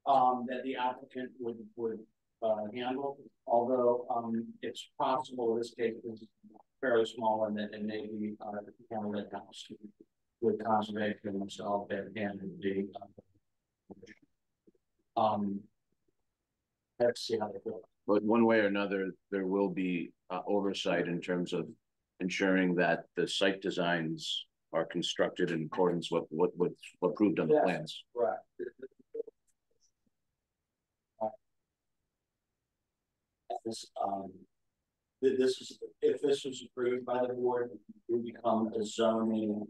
S2: That the applicant would handle. Although it's possible this case is fairly small and that it may be handled in-house with conservation themselves and the I have to see how they go.
S1: But one way or another, there will be oversight in terms of ensuring that the site designs are constructed in accordance with what's approved on the
S2: Yes.
S1: plans.
S2: Right. This, this is, if this was approved by the board, it would become a zoning,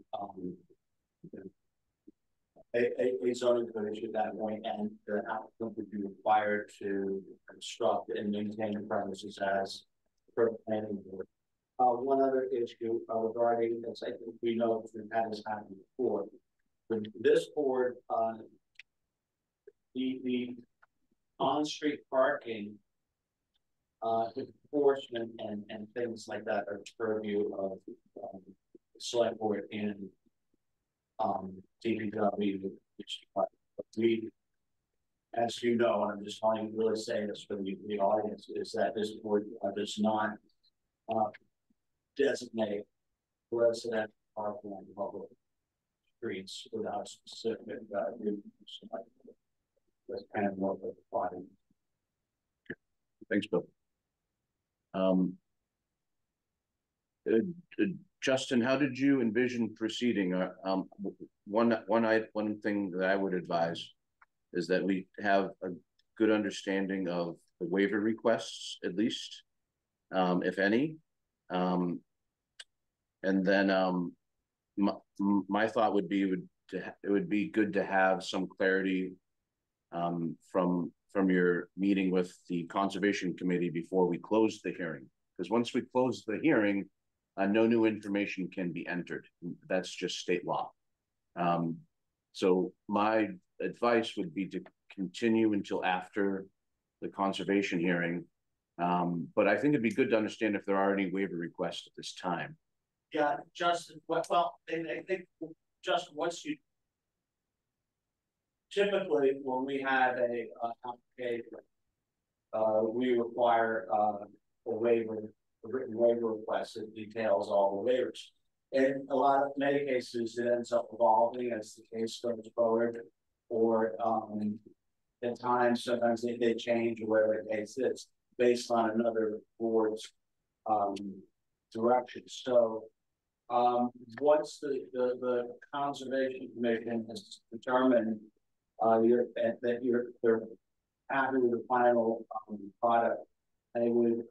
S2: a zoning code issue at that point, and the applicant would be required to construct and maintain the premises as per the planning board. One other issue regarding this, I think we know we've had this happen before. With this board, the on-street parking enforcement and things like that are purview of select board and DPW, which we, as you know, and I'm just wanting to really say this for the audience, is that this board does not designate resident parking on public streets without specific that's kind of more of a body.
S1: Thanks, Bill. Justin, how did you envision proceeding? One thing that I would advise is that we have a good understanding of the waiver requests, at least, if any. And then my thought would be it would be good to have some clarity from your meeting with the Conservation Committee before we close the hearing. Because once we close the hearing, no new information can be entered. That's just state law. So my advice would be to continue until after the conservation hearing. But I think it'd be good to understand if there are any waiver requests at this time.
S2: Yeah, Justin, well, I think just once you typically when we have a application, we require a waiver, a written waiver request that details all the waivers. In many cases, it ends up evolving as the case goes forward, or at times, sometimes they change or whatever the case is based on another board's direction. So once the Conservation Commission has determined that they're happy with the final product, they would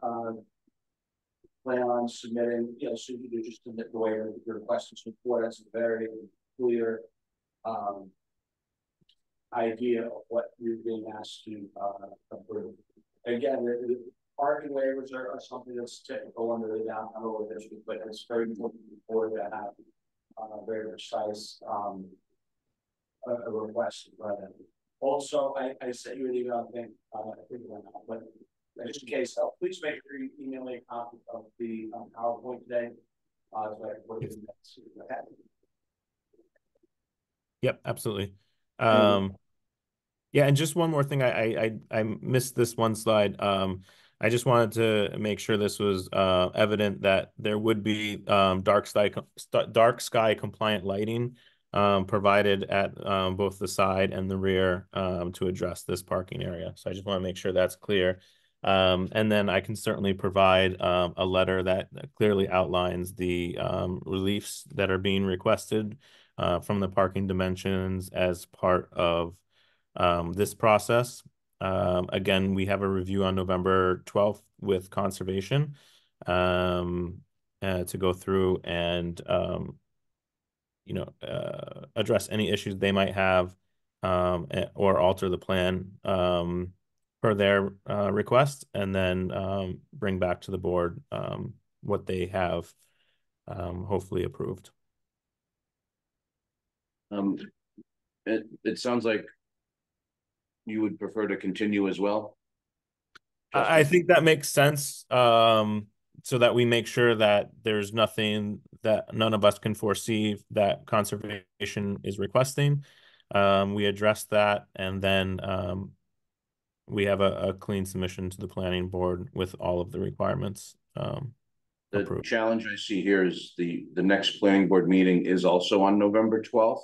S2: plan on submitting, so you could just submit the waiver your request to support. That's a very clear idea of what you're being asked to approve. Again, the parking waivers are something that's typical under the downtown overlay district, but it's very important for to have very precise a request. Also, I sent you an email, I think it went out, but just in case, please make sure you email me a copy of the PowerPoint today. So I can put it in that.
S5: Yep, absolutely. Yeah, and just one more thing, I missed this one slide. I just wanted to make sure this was evident that there would be dark sky compliant lighting provided at both the side and the rear to address this parking area. So I just want to make sure that's clear. And then I can certainly provide a letter that clearly outlines the reliefs that are being requested from the parking dimensions as part of this process. Again, we have a review on November 12th with Conservation to go through and address any issues they might have or alter the plan per their request, and then bring back to the board what they have hopefully approved.
S1: It sounds like you would prefer to continue as well.
S5: I think that makes sense, so that we make sure that there's nothing that none of us can foresee that Conservation is requesting. We address that, and then we have a clean submission to the planning board with all of the requirements
S1: The
S5: approved.
S1: challenge I see here is the next planning board meeting is also on November 12th,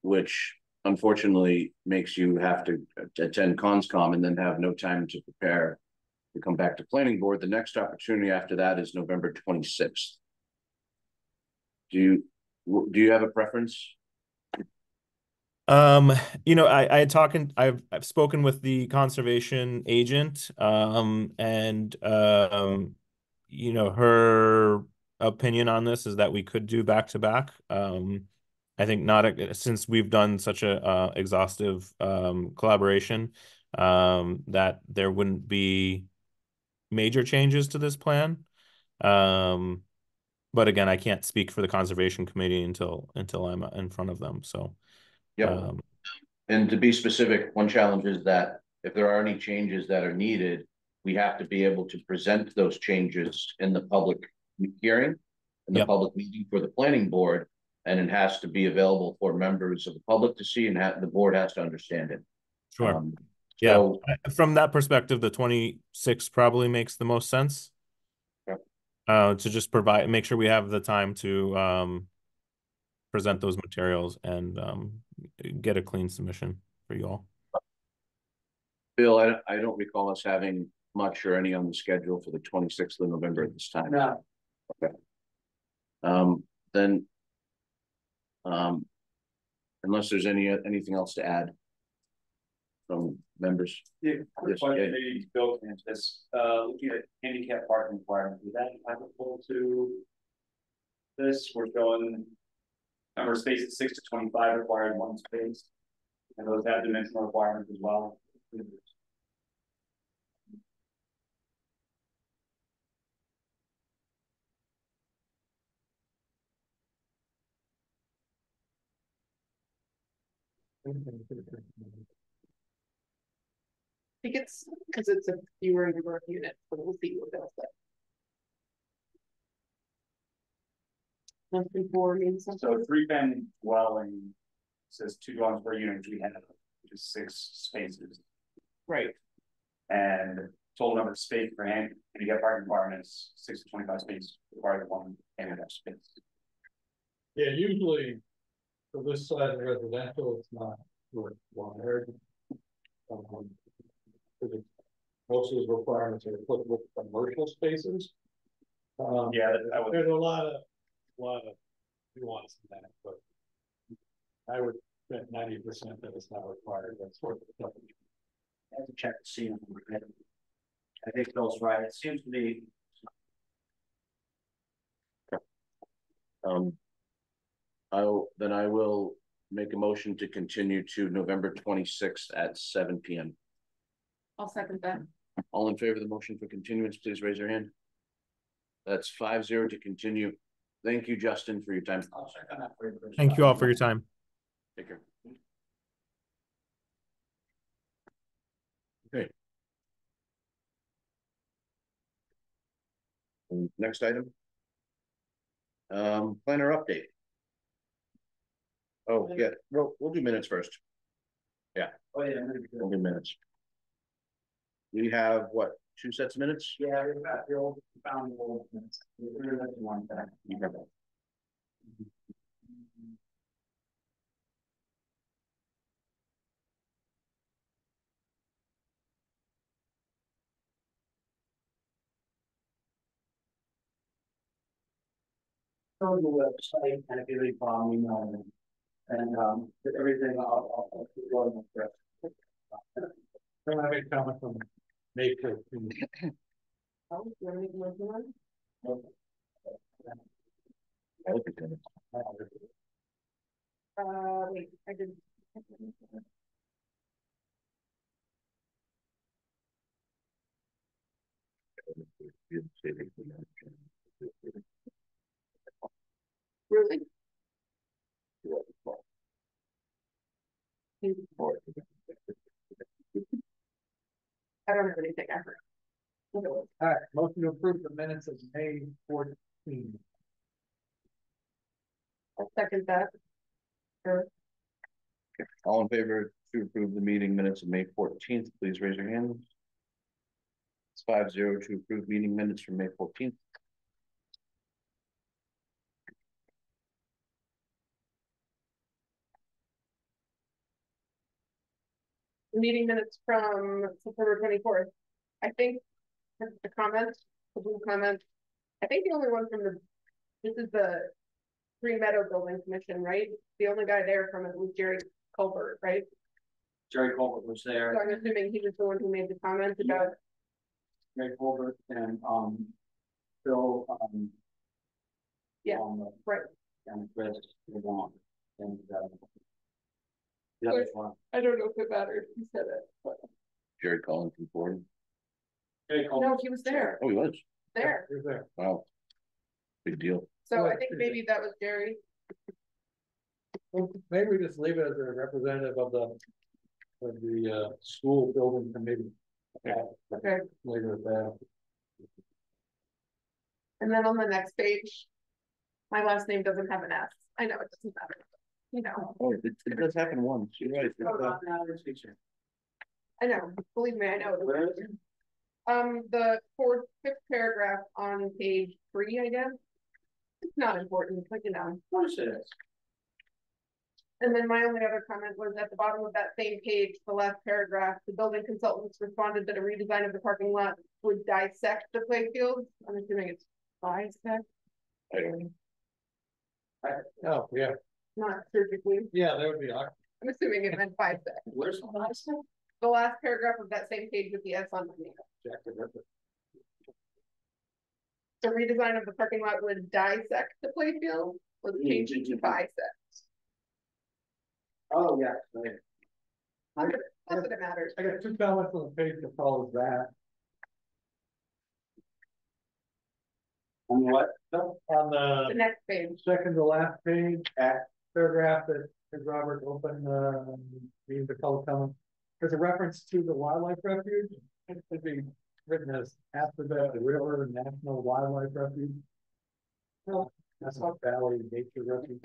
S1: which unfortunately makes you have to attend ConsCom and then have no time to prepare to come back to planning board. The next opportunity after that is November 26th. Do you have a preference?
S5: You know, I've spoken with the conservation agent, and you know, her opinion on this is that we could do back to back. I think since we've done such a exhaustive collaboration, that there wouldn't be major changes to this plan. But again, I can't speak for the conservation committee until I'm in front of them. So,
S1: Yep. And to be specific, one challenge is that if there are any changes that are needed, we have to be able to present those changes in the public hearing, in the
S5: Yep.
S1: public meeting for the planning board, and it has to be available for members of the public to see, and the board has to understand it.
S5: Sure. Yeah. From that perspective, the 26 probably makes the most sense. To just make sure we have the time to present those materials and get a clean submission for you all.
S1: Bill, I don't recall us having much or any on the schedule for the 26th of November at this time.
S2: No.
S1: Okay. Then, unless there's anything else to add from members.
S2: Yeah,
S1: Yes,
S2: maybe built into this, looking at handicap parking requirements, is that applicable to this? We're showing number of spaces 6 to 25 required 1 space, and those have dimensional requirements as well.
S4: I think it's because it's a fewer number of units, but we'll see what they'll say. Less than 4 means something.
S2: So 3-family dwelling says 2 dwellings per unit, which we have, which is 6 spaces.
S4: Right.
S2: And total number of space for handicap parking requirements 6 to 25 spaces required 1 handicap space.
S6: Yeah, usually for this side of residential, it's not required. Most of those requirements are put with commercial spaces.
S2: Yeah,
S6: there's a lot of nuance in that, but I would bet 90% that it's not required. That's sort of stuff.
S2: I have to check to see. I think Bill's right. It seems to be.
S1: I will make a motion to continue to November 26th at 7 p.m.
S4: I'll second that.
S1: All in favor of the motion for continuance, please raise your hand. That's 5-0 to continue. Thank you, Justin, for your time.
S2: I'll check on that for you.
S5: Thank you all for your time.
S1: Take care. Okay. Next item. Planner update. Oh, yeah, we'll do minutes first. Yeah.
S2: Oh, yeah.
S1: We'll do minutes. We have what, 2 sets of minutes?
S2: Yeah, we've got the old found old minutes. One back.
S1: You have that.
S2: On the website, and if you leave from email and everything, I'll go on the rest.
S6: Can I make a comment from May 15th?
S4: Wait, I didn't. Really? I don't have anything ever.
S6: All right, motion to approve the minutes of May 14th.
S4: I'll second that. Sure.
S1: All in favor to approve the meeting minutes of May 14th, please raise your hands. It's 5-0 to approve meeting minutes from May 14th.
S4: the meeting minutes from September 24th. I think the comments, the blue comments, I think the only one from this is the Green Meadow Building Commission, right? The only guy there from it was Jerry Colbert, right?
S2: Jerry Colbert was there.
S4: So I'm assuming he was the one who made the comment about.
S2: Jerry Colbert and, Phil,
S4: Yeah, right.
S2: And Chris, and, the
S4: Wait.
S2: other one.
S4: I don't know if it matters. He said it, but
S1: Jerry Collins from Ford.
S2: Jerry Colbert.
S4: no, he was there.
S1: Oh, he was.
S4: There.
S6: You're there.
S1: Wow. Big deal.
S4: So I think maybe that was Jerry.
S6: Well, maybe we just leave it as a representative of the school building committee.
S4: Okay.
S6: Later with that.
S4: And then on the next page, my last name doesn't have an S. I know it doesn't matter. You know.
S1: Oh, it does happen once. You're right.
S4: I know. Believe me, I know. The fifth paragraph on page 3, I guess. It's not important, but you know.
S2: Of course it is.
S4: And then my only other comment was at the bottom of that same page, the last paragraph, the building consultants responded that a redesign of the parking lot would dissect the playfield. I'm assuming it's bisect.
S1: I don't know.
S6: Oh, yeah,
S4: Not surgically.
S6: yeah, that would be awkward.
S4: I'm assuming it meant bisect.
S2: Where's the last one?
S4: The last paragraph of that same page with the S on the name. The redesign of the parking lot would dissect the playfield, was changed to bisect.
S2: Oh, yeah, right.
S4: Not that it matters.
S6: I got 2 comments on the page that follows that.
S2: On what?
S6: On
S4: The
S6: the
S4: next page.
S6: second to last page, at paragraph that Robert opened, reading the public comment. There's a reference to the wildlife refuge. It could be written as after the River National Wildlife Refuge. Well, that's not Valley Nature Refuge.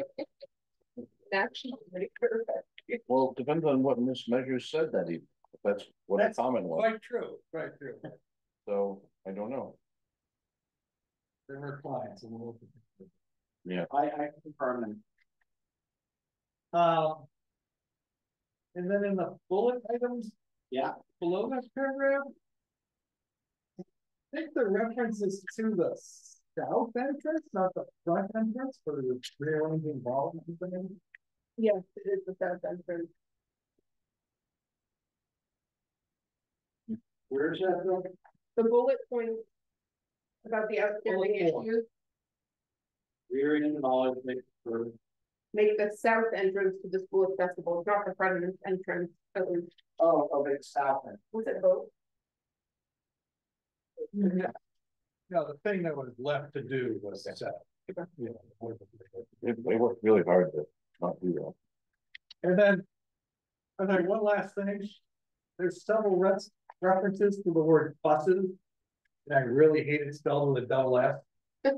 S4: National perfect.
S1: Well, it depends on what Miss Measures said that evening. If that's what the comment was.
S6: Quite true, quite true.
S1: So I don't know.
S6: There were clients a little.
S1: Yeah.
S2: I confirm them.
S6: And then in the bullet items.
S2: Yeah.
S6: Below that paragraph. I think the reference is to the south entrance, not the front entrance for the rearranging involved.
S4: Yes, it is the south entrance.
S2: Where's that building?
S4: The bullet point about the outstanding issues
S2: Rear end knowledge for.
S4: make the south entrance to the school accessible, not the front entrance.
S2: Oh, okay, south end.
S4: Was it both?
S6: No, the thing that was left to do was that. Yeah.
S1: They worked really hard to not do that.
S6: And then one last thing. There's several references to the word buses. And I really hate it spelled with a double S.
S4: Is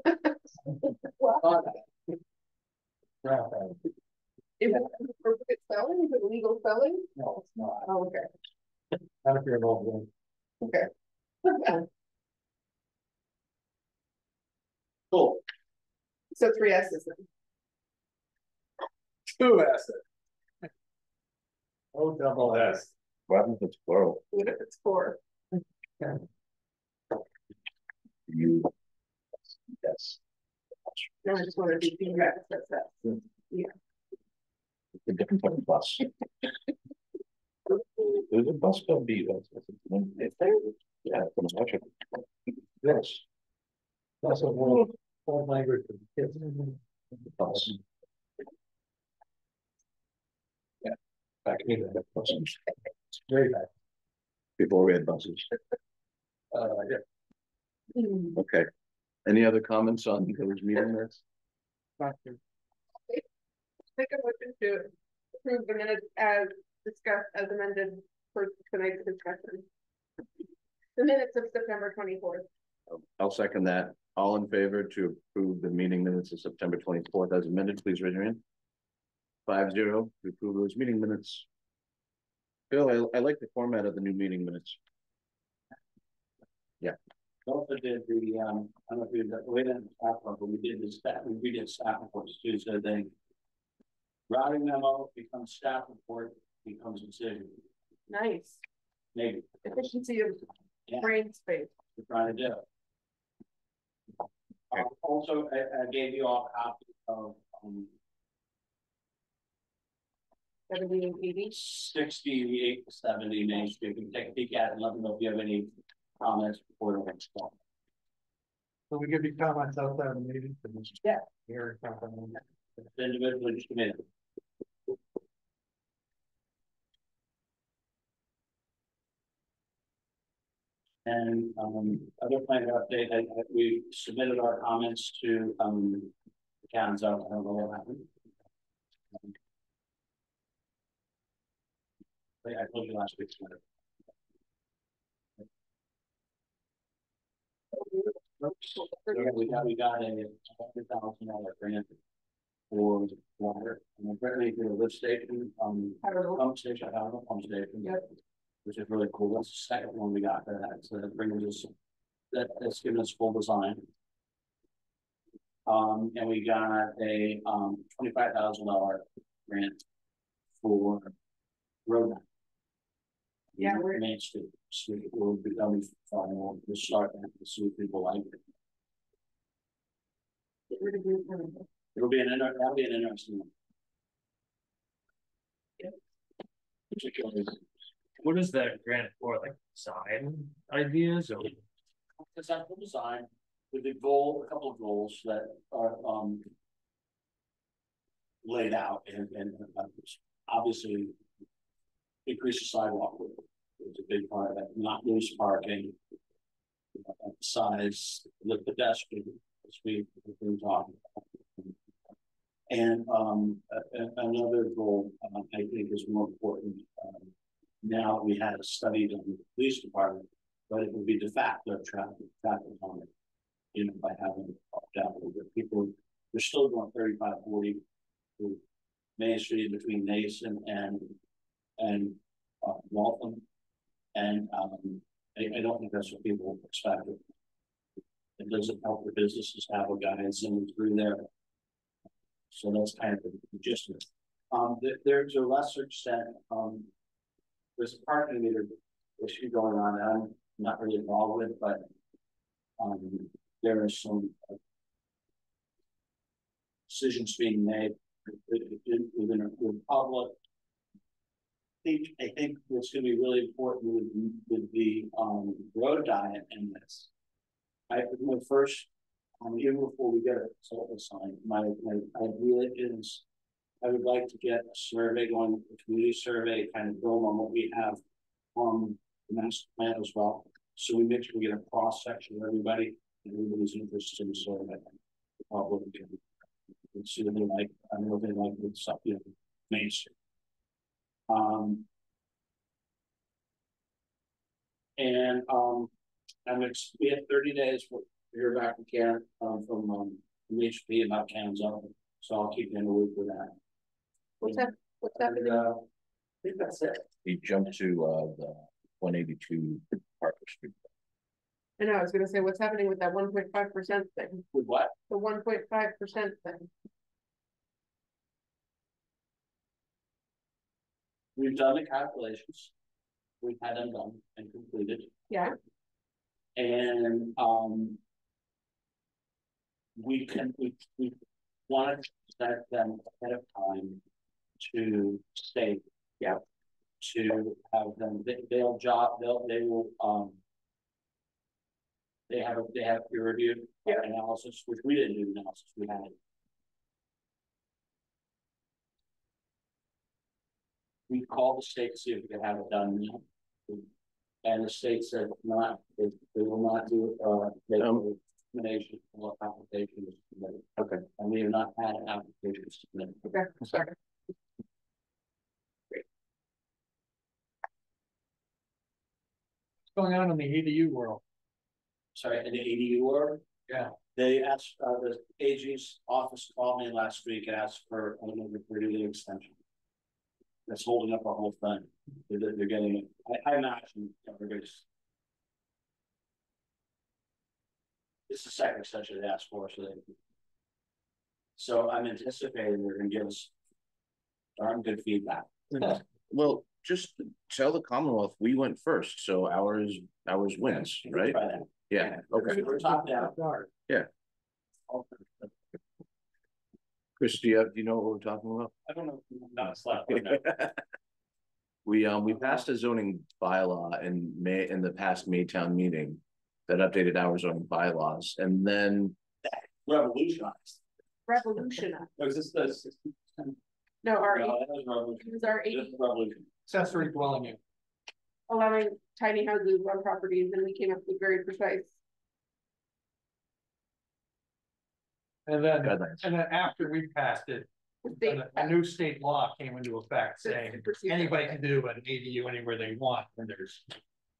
S4: it appropriate spelling? Is it legal spelling?
S6: No, it's not.
S4: Oh, okay.
S6: Not if you're involved.
S4: Okay.
S2: Cool.
S4: So 3 S's then.
S6: 2 S's. Oh, double S.
S1: What happens if it's plural?
S4: What if it's 4?
S1: You. Yes.
S4: No, I just wanted to be that. Yeah.
S1: It's a different type of bus. There's a bus called B. It's there. Yeah, it's an electric. Yes.
S6: That's a whole language for kids.
S1: Bus. Yeah. Back in the buses.
S6: Very bad.
S1: Before we had buses.
S6: Yeah.
S1: Okay. Any other comments on those meeting minutes?
S4: Take a motion to approve the minutes as discussed as amended for tonight's discussion. The minutes of September 24th.
S1: I'll second that. All in favor to approve the meeting minutes of September 24th as amended, please raise your hand. 5-0 to approve those meeting minutes. Bill, I like the format of the new meeting minutes. Yeah.
S2: Also did the, I don't know if you did that, we didn't staff report, but we did the staff, we did staff reports too, so they routing memo becomes staff report, becomes decision.
S4: Nice.
S2: maybe.
S4: Efficiency of
S2: Yeah.
S4: brain space.
S2: We're trying to do. Also, I gave you all a copy of
S4: 70 and 80.
S2: 68 to 70 Main Street. You can take a peek at it and let me know if you have any comments before the next call.
S6: So we give you comments outside of the meeting.
S2: Yeah.
S6: Here, comment.
S2: Individually, just a minute. And other plan update, we submitted our comments to the town's out. I don't know what happened. I told you last week's letter. We got a $100,000 grant for water. And apparently for the lift station, pump station, I don't know, pump station.
S4: Yep.
S2: Which is really cool. That's the second one we got for that. So that brings us, that's given us full design. And we got a $25,000 grant for road.
S4: Yeah, we're
S2: Main Street. We'll be done for to start and to see if people like it.
S4: get rid of you.
S2: That'll be an interesting one.
S4: Yep.
S2: Particularly.
S7: What is that grant for? Like design ideas or?
S2: Conceptual design with a goal, a couple of goals that are laid out and obviously increase the sidewalk width is a big part of it, not loose parking, size, the pedestrian, as we've been talking about. And another goal I think is more important. Now we had a study done with the police department, but it would be de facto traffic on it, you know, by having it opt out. People, they're still going 35, 40 to Main Street between Nason and Waltham. And I don't think that's what people expect. It doesn't help the businesses have a guy zooming through there. So that's kind of the gist of it. There's a lesser extent, there's a parking meter issue going on that I'm not really involved with, but there are some decisions being made within the public. I think what's going to be really important with the road diet in this. My first, even before we get a consultant sign, my idea is I would like to get a survey going, a community survey, kind of build on what we have on the master plan as well. So we make sure we get a cross section of everybody and everybody's interested in the survey. The public can see what they like. I know what they like with stuff, you know, Main Street. We had 30 days for hear back from Karen from HP about Karen's own. So I'll keep you in the loop with that.
S4: What's that? What's happening?
S2: I think that's it.
S1: He jumped to the 182 Parker Street.
S4: I know, I was gonna say, what's happening with that 1.5% thing?
S2: With what?
S4: The 1.5% thing.
S2: We've done the calculations. We've had them done and completed.
S4: Yeah.
S2: And we wanted to set them ahead of time to state, yeah, to have them, they will they have peer reviewed analysis, which we didn't do analysis, we had it. We called the state to see if we could have it done now. And the state said not, they will not do recommendation for applications submitted. Okay. And we have not had an application submitted.
S4: Okay. Sorry.
S6: What's going on in the EDU world?
S2: Sorry, in the EDU world?
S6: Yeah.
S2: They asked, the AG's office called me last week and asked for another 30-day extension. That's holding up our whole thing. They're getting it. I imagine everybody's. It's the second extension they asked for, so I'm anticipating they're going to give us darn good feedback.
S1: Well, just tell the Commonwealth we went first, so ours wins, right?
S2: Try that.
S1: Yeah, okay.
S2: We're top down.
S1: Yeah. Chris, do you know what we're talking about?
S2: I don't know. Not slap.
S1: We passed a zoning bylaw in the past Maytown meeting that updated our zoning bylaws, and then
S2: Revolutionized.
S4: Revolutionized.
S2: Was this the?
S4: No, our,
S2: No, that was revolution.
S4: it was our
S2: This is revolution.
S6: Accessory dwelling unit.
S4: allowing tiny houses on properties, and we came up with very precise.
S6: And then,
S1: guidelines.
S6: and then after we passed it, a new state law came into effect saying anybody can do an ADU anywhere they want, and there's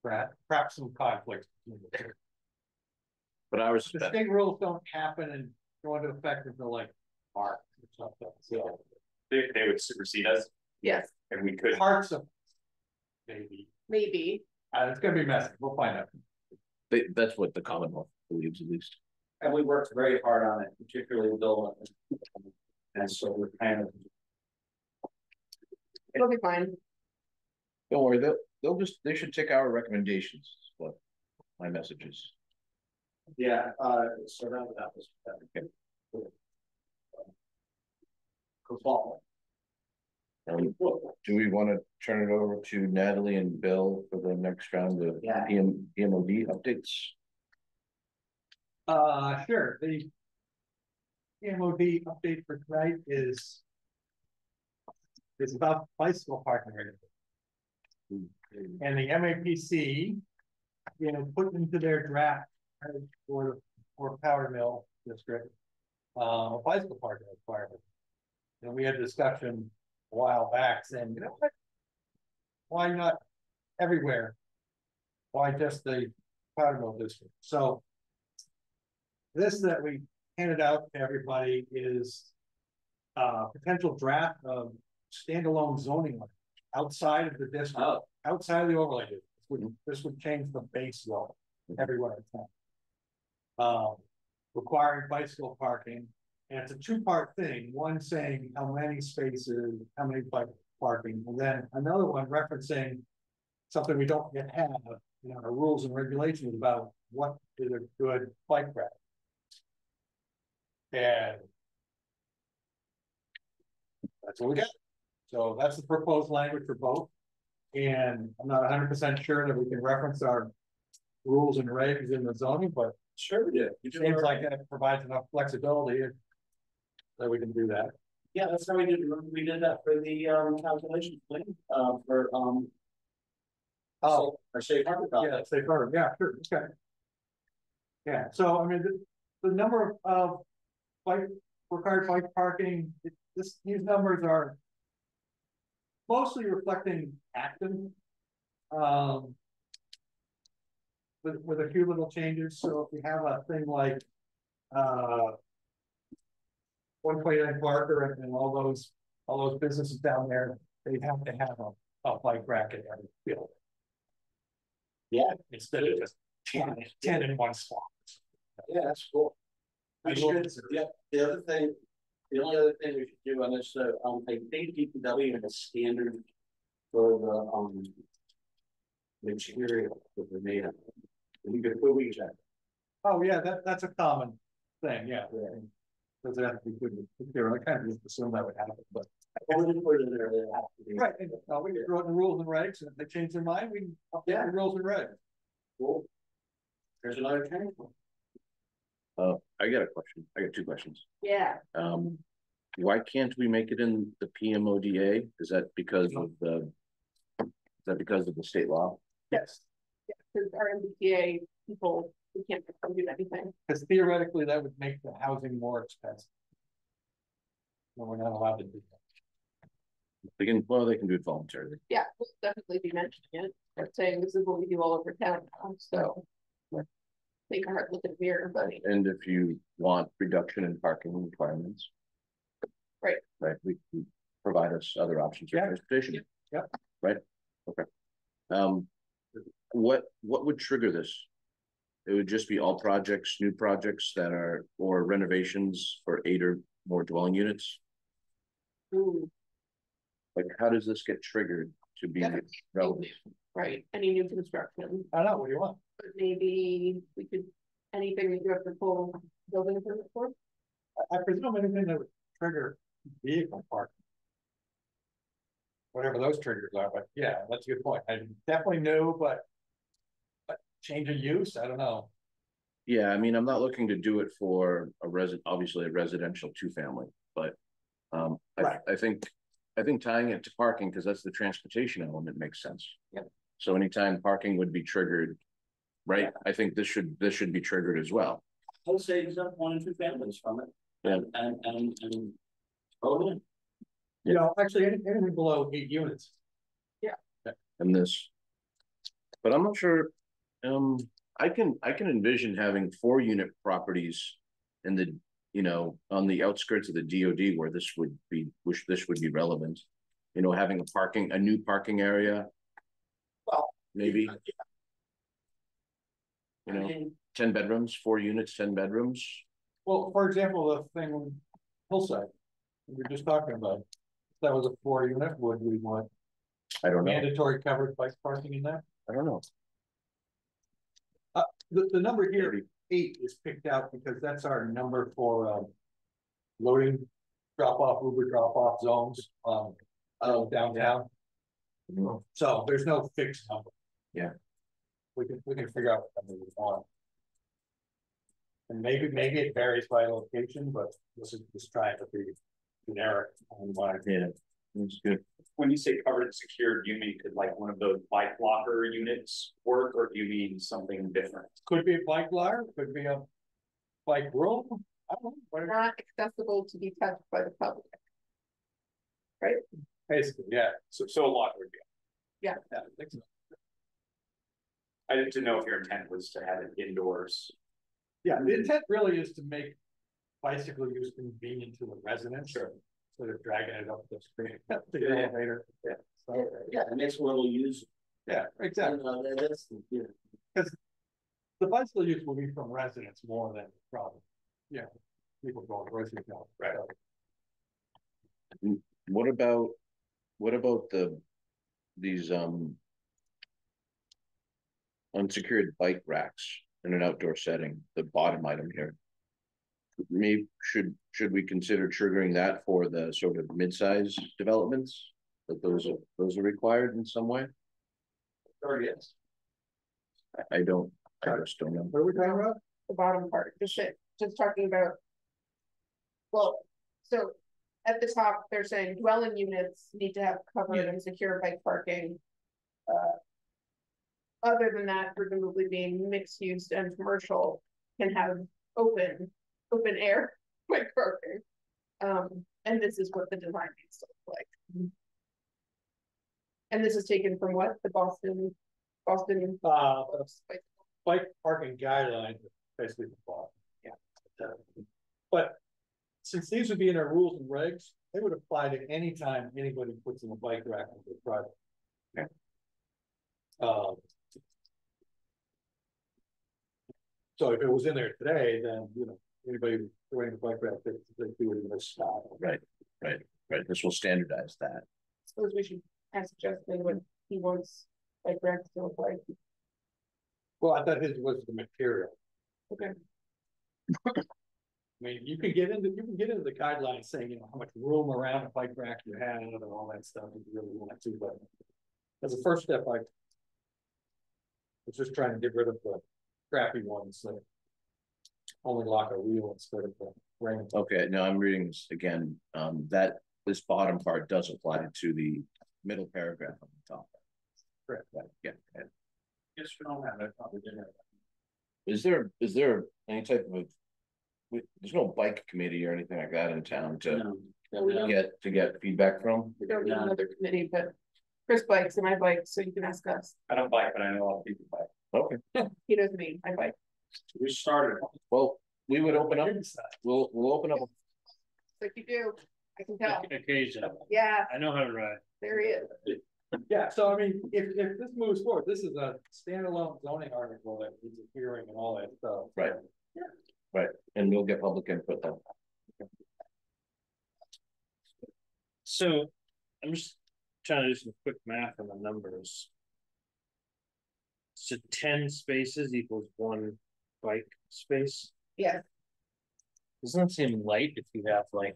S6: perhaps some conflict.
S1: But ours,
S6: The state rules don't happen and go into effect until like March or something, so.
S2: They would supersede us
S4: Yes,
S2: and we could.
S6: Parts of. Maybe, it's gonna be messy, we'll find out.
S1: that's what the Commonwealth believes, at least.
S2: And we worked very hard on it, particularly Bill. And so we're kind of.
S4: it'll be fine.
S1: Don't worry, they should take our recommendations, is what my message is.
S2: Yeah, so that was. Fall.
S1: Do we want to turn it over to Natalie and Bill for the next round of PMOD updates?
S6: Sure, the PMOD update for tonight is about bicycle parking area. And the MAPC, put into their draft for Powder Mill District, a bicycle parking requirement. And we had a discussion a while back saying, you know what? Why not everywhere? Why just the Powder Mill District? So this that we handed out to everybody is a potential draft of standalone zoning language outside of the district, outside of the overlay district. This would change the base zone everywhere in town. Requiring bicycle parking. And it's a two-part thing, one saying how many spaces, how many bike parking, and then another one referencing something we don't yet have in our rules and regulations about what is a good bike rack. And that's what we got. So that's the proposed language for both. And I'm not 100% sure that we can reference our rules and regs in the zoning, but
S2: Sure we did.
S6: it seems like that provides enough flexibility that we can do that.
S2: Yeah, that's how we did. We did that for the calculation plan for our safe harbor project.
S6: Yeah, safe harbor. Yeah, sure. Okay. Yeah. So I mean, the number of required bike parking. These numbers are mostly reflecting Acton, with a few little changes. So if we have a thing like 129 Parker and all those businesses down there, they'd have to have a bike rack in every field.
S2: Yeah,
S6: instead of just 10 in one spot.
S2: Yeah, that's cool. We should, yeah, the only other thing we should do on this, I think DPW has a standard for the material that they're made of. We could check.
S6: Oh yeah, that's a common thing, yeah. Does it have to be good? I kind of just assume that would happen, but
S2: Only put it in there, they have to be.
S6: right. And, we can throw in the rules and regs, and if they change their mind, we can update the rules and regs.
S2: Cool. There's another change.
S1: I got a question. I got two questions.
S4: Yeah.
S1: Why can't we make it in the PMODA? Is that because of the state law?
S4: Yes. Yeah, because our MBTA people, we can't do anything.
S6: Because theoretically, that would make the housing more expensive. No, we're not allowed to do that.
S1: They can do it voluntarily.
S4: Yeah, we'll definitely be mentioning it. They're saying this is what we do all over town now, so take a hard look at the mirror, buddy.
S1: And if you want reduction in parking requirements,
S4: right,
S1: we provide us other options for transportation.
S6: Yeah.
S1: Right. Okay. What would trigger this? It would just be all projects, new projects that are, or renovations for 8 or more dwelling units.
S4: Ooh.
S1: Like, how does this get triggered? to be
S4: Yeah.
S1: relevant.
S4: Right, any new construction,
S6: I don't know, what do you want?
S4: but maybe we could, anything that you have to pull building permit for?
S6: I presume anything that would trigger vehicle parking. Whatever those triggers are, but yeah, that's a good point. I definitely knew, but change of use, I don't know.
S1: Yeah, I mean, I'm not looking to do it for obviously a residential two-family, but
S6: Right.
S1: I think tying it to parking, because that's the transportation element, makes sense.
S4: Yep.
S1: So anytime parking would be triggered, right?
S2: Yeah.
S1: I think this should be triggered as well.
S2: I'll say exempt 1 and 2 families from it.
S1: Yeah.
S2: And vote in.
S6: You know, actually, anything below 8 units.
S1: And this, but I'm not sure. I can envision having 4-unit properties in the, you know, on the outskirts of the DOD where this would be relevant. You know, having a new parking area.
S6: Well,
S1: maybe, you
S2: I
S1: know,
S2: mean,
S1: 10 bedrooms, 4 units, 10 bedrooms.
S6: well, for example, the thing on Hillside, we were just talking about, if that was a 4-unit, would we want
S1: I don't know.
S6: mandatory covered bike parking in that?
S1: I don't know.
S6: The number here, 8, is picked out because that's our number for loading, Uber drop off zones downtown. So there's no fixed number.
S1: Yeah.
S6: We can figure out what number we want. And maybe it varies by location, but this is just trying to be generic on why.
S1: Yeah, it's good.
S11: When you say covered and secured, do you mean could like one of those bike locker units work, or do you mean something different?
S6: Could be a bike locker, could be a bike room. I don't know. Whatever.
S4: Not accessible to be touched by the public. Right?
S6: Basically, yeah.
S11: So a locker would be.
S4: Yeah.
S6: Yeah, I think so.
S11: I didn't know if your intent was to have it indoors.
S6: Yeah, the intent really is to make bicycle use convenient to the residents.
S11: Sure.
S6: Instead of dragging it up the screen, the elevator. Yeah. So,
S2: yeah, it makes it a little use.
S6: yeah, exactly.
S2: That's, you know.
S6: The bicycle use will be from residents more than from, yeah, people going grocery shopping.
S11: Right.
S1: What about these unsecured bike racks in an outdoor setting, the bottom item here? Maybe should we consider triggering that for the sort of mid-size developments, that those are required in some way?
S2: Or yes.
S1: I just don't know.
S6: What are we talking about?
S4: The bottom part, just talking about. Well, so at the top, they're saying dwelling units need to have covered and secure bike parking. Other than that, presumably being mixed use and commercial can have open air bike parking. And this is what the design needs to look like. And this is taken from what? The Boston.
S6: Bike parking guidelines, basically the bottom. Yeah. But since these would be in our rules and regs, they would apply to any time anybody puts in a bike rack into a project. Okay. So if it was in there today, then, you know, anybody throwing a bike rack, they do it in this style.
S1: Right. This will standardize that.
S4: Suppose we should ask Justin what he wants bike racks to look like.
S6: Well, I thought his was the material.
S4: Okay.
S6: I mean, you can get into the guidelines saying, you know, how much room around a bike rack you have and all that stuff if you really want to, but as a first step, I was just trying to get rid of the crappy ones that only lock a wheel instead of the ring.
S1: Okay, now I'm reading this again. That this bottom part does apply to the middle paragraph on the top.
S6: Correct.
S1: Yeah.
S2: Yes, we don't have that. Probably didn't have that.
S1: Is there any type of, there's no bike committee or anything like that in town to get feedback from?
S4: We don't need another committee, but Chris bikes and I bike, so you can ask us.
S11: I don't bike, but I know a lot of people bike.
S1: Okay.
S4: He knows me, I bike.
S11: We started.
S1: Well, we would open up. We'll open up.
S4: Like you do, I can tell.
S7: Occasionally.
S4: Yeah,
S7: I know how to ride.
S4: there he is.
S6: Yeah, so I mean, if this moves forward, this is a standalone zoning article that needs a hearing and all that stuff.
S1: Right.
S6: Yeah.
S1: Right, and we'll get public input then.
S7: So I'm just trying to do some quick math on the numbers. So 10 spaces equals 1 bike space.
S4: Yeah,
S7: Doesn't that seem light if you have like,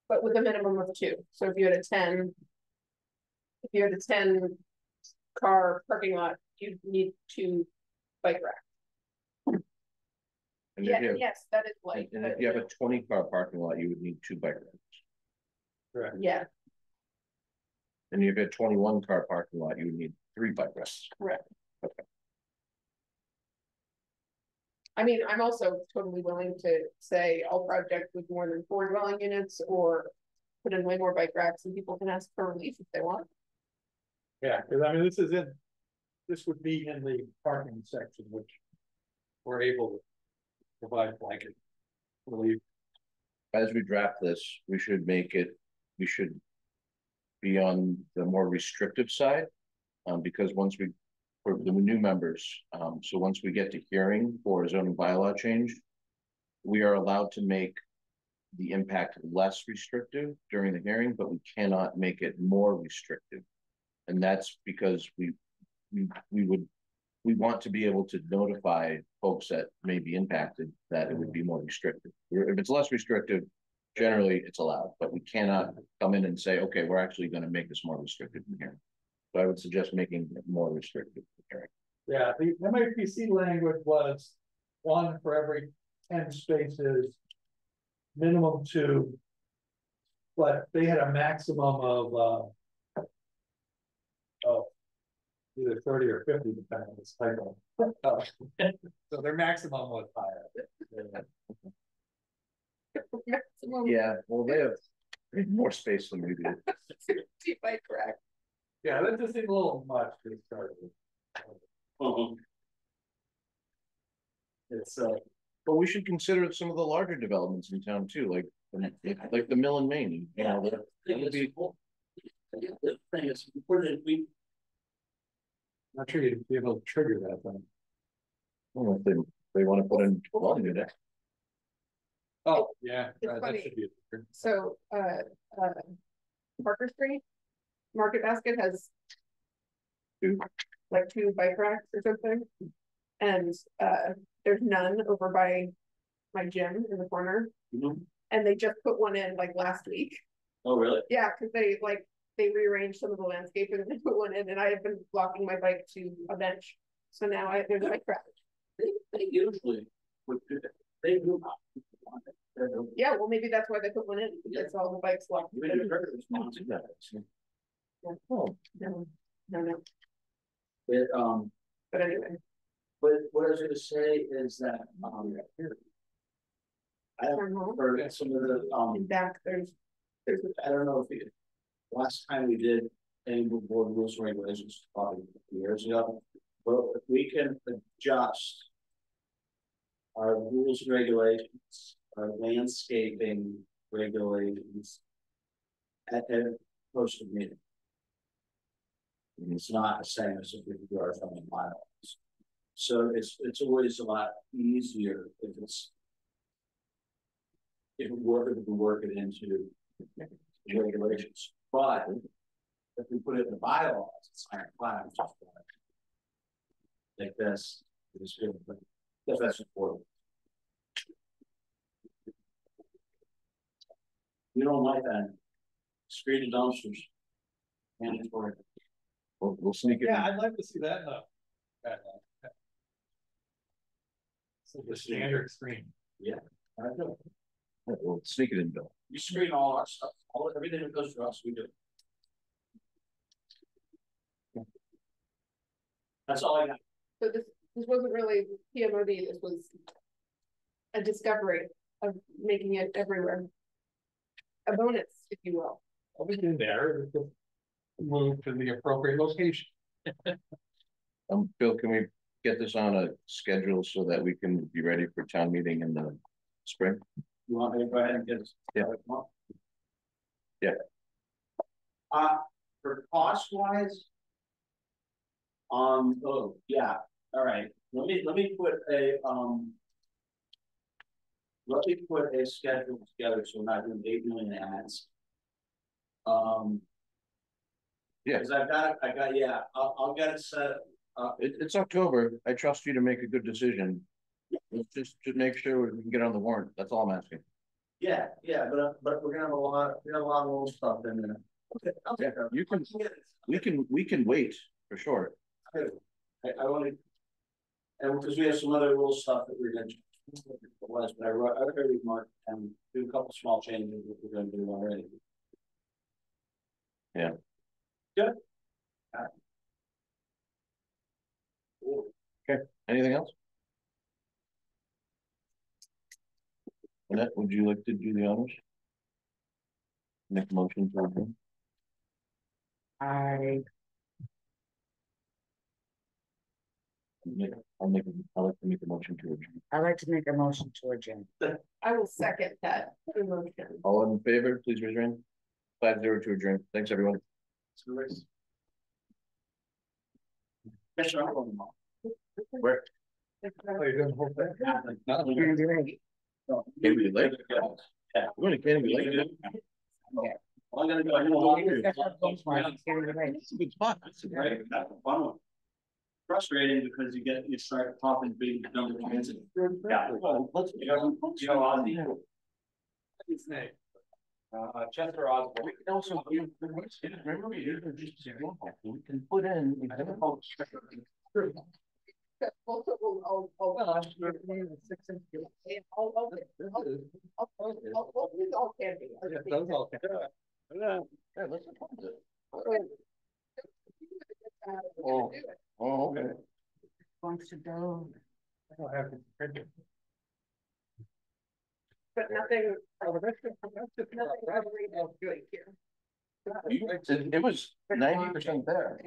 S4: but with a minimum of 2, so if you had a 10. If you had a 10 car parking lot, you'd need 2 bike racks.
S1: And
S4: Yeah,
S1: if you have,
S4: yes, that is light.
S1: and if you have a 20-car parking lot, you would need 2 bike racks.
S4: Yeah,
S1: And if you have a 21-car parking lot, you would need 3 bike racks.
S4: correct.
S1: Okay.
S4: I mean, I'm also totally willing to say all projects with more than 4 dwelling units, or put in way more bike racks, and people can ask for relief if they want.
S6: Yeah, because I mean, this would be in the parking section, which we're able to provide blanket relief.
S1: As we draft this, we should be on the more restrictive side. Because once we, for the new members, so once we get to hearing for a zoning bylaw change, we are allowed to make the impact less restrictive during the hearing, but we cannot make it more restrictive. And that's because we want to be able to notify folks that may be impacted that it would be more restrictive. If it's less restrictive, generally it's allowed, but we cannot come in and say, okay, we're actually going to make this more restrictive in here. So I would suggest making it more restrictive in hearing.
S6: Yeah, the MAPC language was 1 for every 10 spaces, minimum 2. But they had a maximum of either 30 or 50, depending on this typo. So their maximum was higher.
S4: Maximum
S1: Yeah, well, they have more space than we do.
S4: 50 bike rack.
S6: Yeah, that just seemed a little much to start with.
S2: It's
S1: But we should consider some of the larger developments in town too, like the Mill and Main. You know, that would be.
S2: the thing is, we
S6: Not sure you'd be able to trigger that then.
S1: Well, if they want to put in dwelling unit.
S6: Oh, yeah,
S4: It's
S6: that
S4: funny.
S6: should be.
S4: So, Parker Street, Market Basket has 2 bike racks or something. And, there's none over by my gym in the corner. And they just put one in like last week.
S2: Oh, really?
S4: Yeah, because they rearranged some of the landscape and they put one in, and I have been walking my bike to a bench. So now there's a bike rack.
S2: They usually would do that. They do not.
S4: Yeah, well, maybe that's why they put one in. It's all the bikes locked.
S2: We did very response to that.
S4: Oh, no.
S2: But,
S4: But anyway,
S2: but what I was gonna say is that, I have heard some of the,
S4: in back, there's
S2: I don't know if you, last time we did any board rules and regulations, probably years ago, but if we can adjust our rules and regulations, our landscaping regulations at a posted meeting. It's not the same as if we do our zoning bylaws. So it's always a lot easier if we work it into regulations. But if we put it in the bylaws, it's ironclad. Like this is good, but that's important. You don't like that. Screened dumpsters. Mandatory.
S1: We'll sneak it.
S6: Yeah, I'd like to see that now. So the standard screen.
S2: Yeah, I know.
S1: We'll sneak it in, Bill.
S2: We screen all our stuff, everything that goes to us, we do. That's all I got.
S4: so this wasn't really PMOD, this was a discovery of making it everywhere. A bonus, if you will.
S6: Everything there, just move to the appropriate location.
S1: Bill, can we get this on a schedule so that we can be ready for town meeting in the spring?
S2: You want me to go ahead and get this?
S1: Yeah. Yeah.
S2: For cost wise. Oh, yeah, all right, let me put a schedule together, so we're not doing 8 million ads.
S1: Yeah,
S2: Cause I'll get it set.
S1: it's October. I trust you to make a good decision. Let's just to make sure we can get on the warrant. That's all I'm asking.
S2: Yeah, but we're gonna have a lot of little stuff in there. Okay, I'll
S1: Yeah,
S2: take care of it.
S1: you can, we can wait for sure.
S2: I wanna. And because we have some other little stuff that we're gonna. But I already marked and do a couple small changes that we're gonna do already.
S1: Yeah.
S2: Good.
S1: Okay, anything else? Annette, would you like to do the honors? Make a motion for adjourn.
S8: I,
S1: I'd like to make a motion to adjourn.
S8: I'd like to make a motion to adjourn.
S4: I will second that motion.
S1: All in favor, please raise your hand. 5-0 to adjourn. Thanks, everyone. Where?
S6: Oh, you're doing the whole thing?
S8: Candy Lake.
S1: Canby Lake?
S2: Yeah.
S1: We're going to Canby Lake.
S2: I'm gonna go.
S8: Candy Lake.
S1: It's a good spot.
S2: Right, that's a fun one. Frustrating because you start popping big numbers. Yeah, well, let's, Ozzy.
S6: His name.
S11: Chester Osborne.
S1: We can also, remember, we can put in. Yeah, let's propose it. Oh, okay.
S8: Wants to go.
S6: I don't have to print it.
S4: But nothing.
S1: It was 90% there.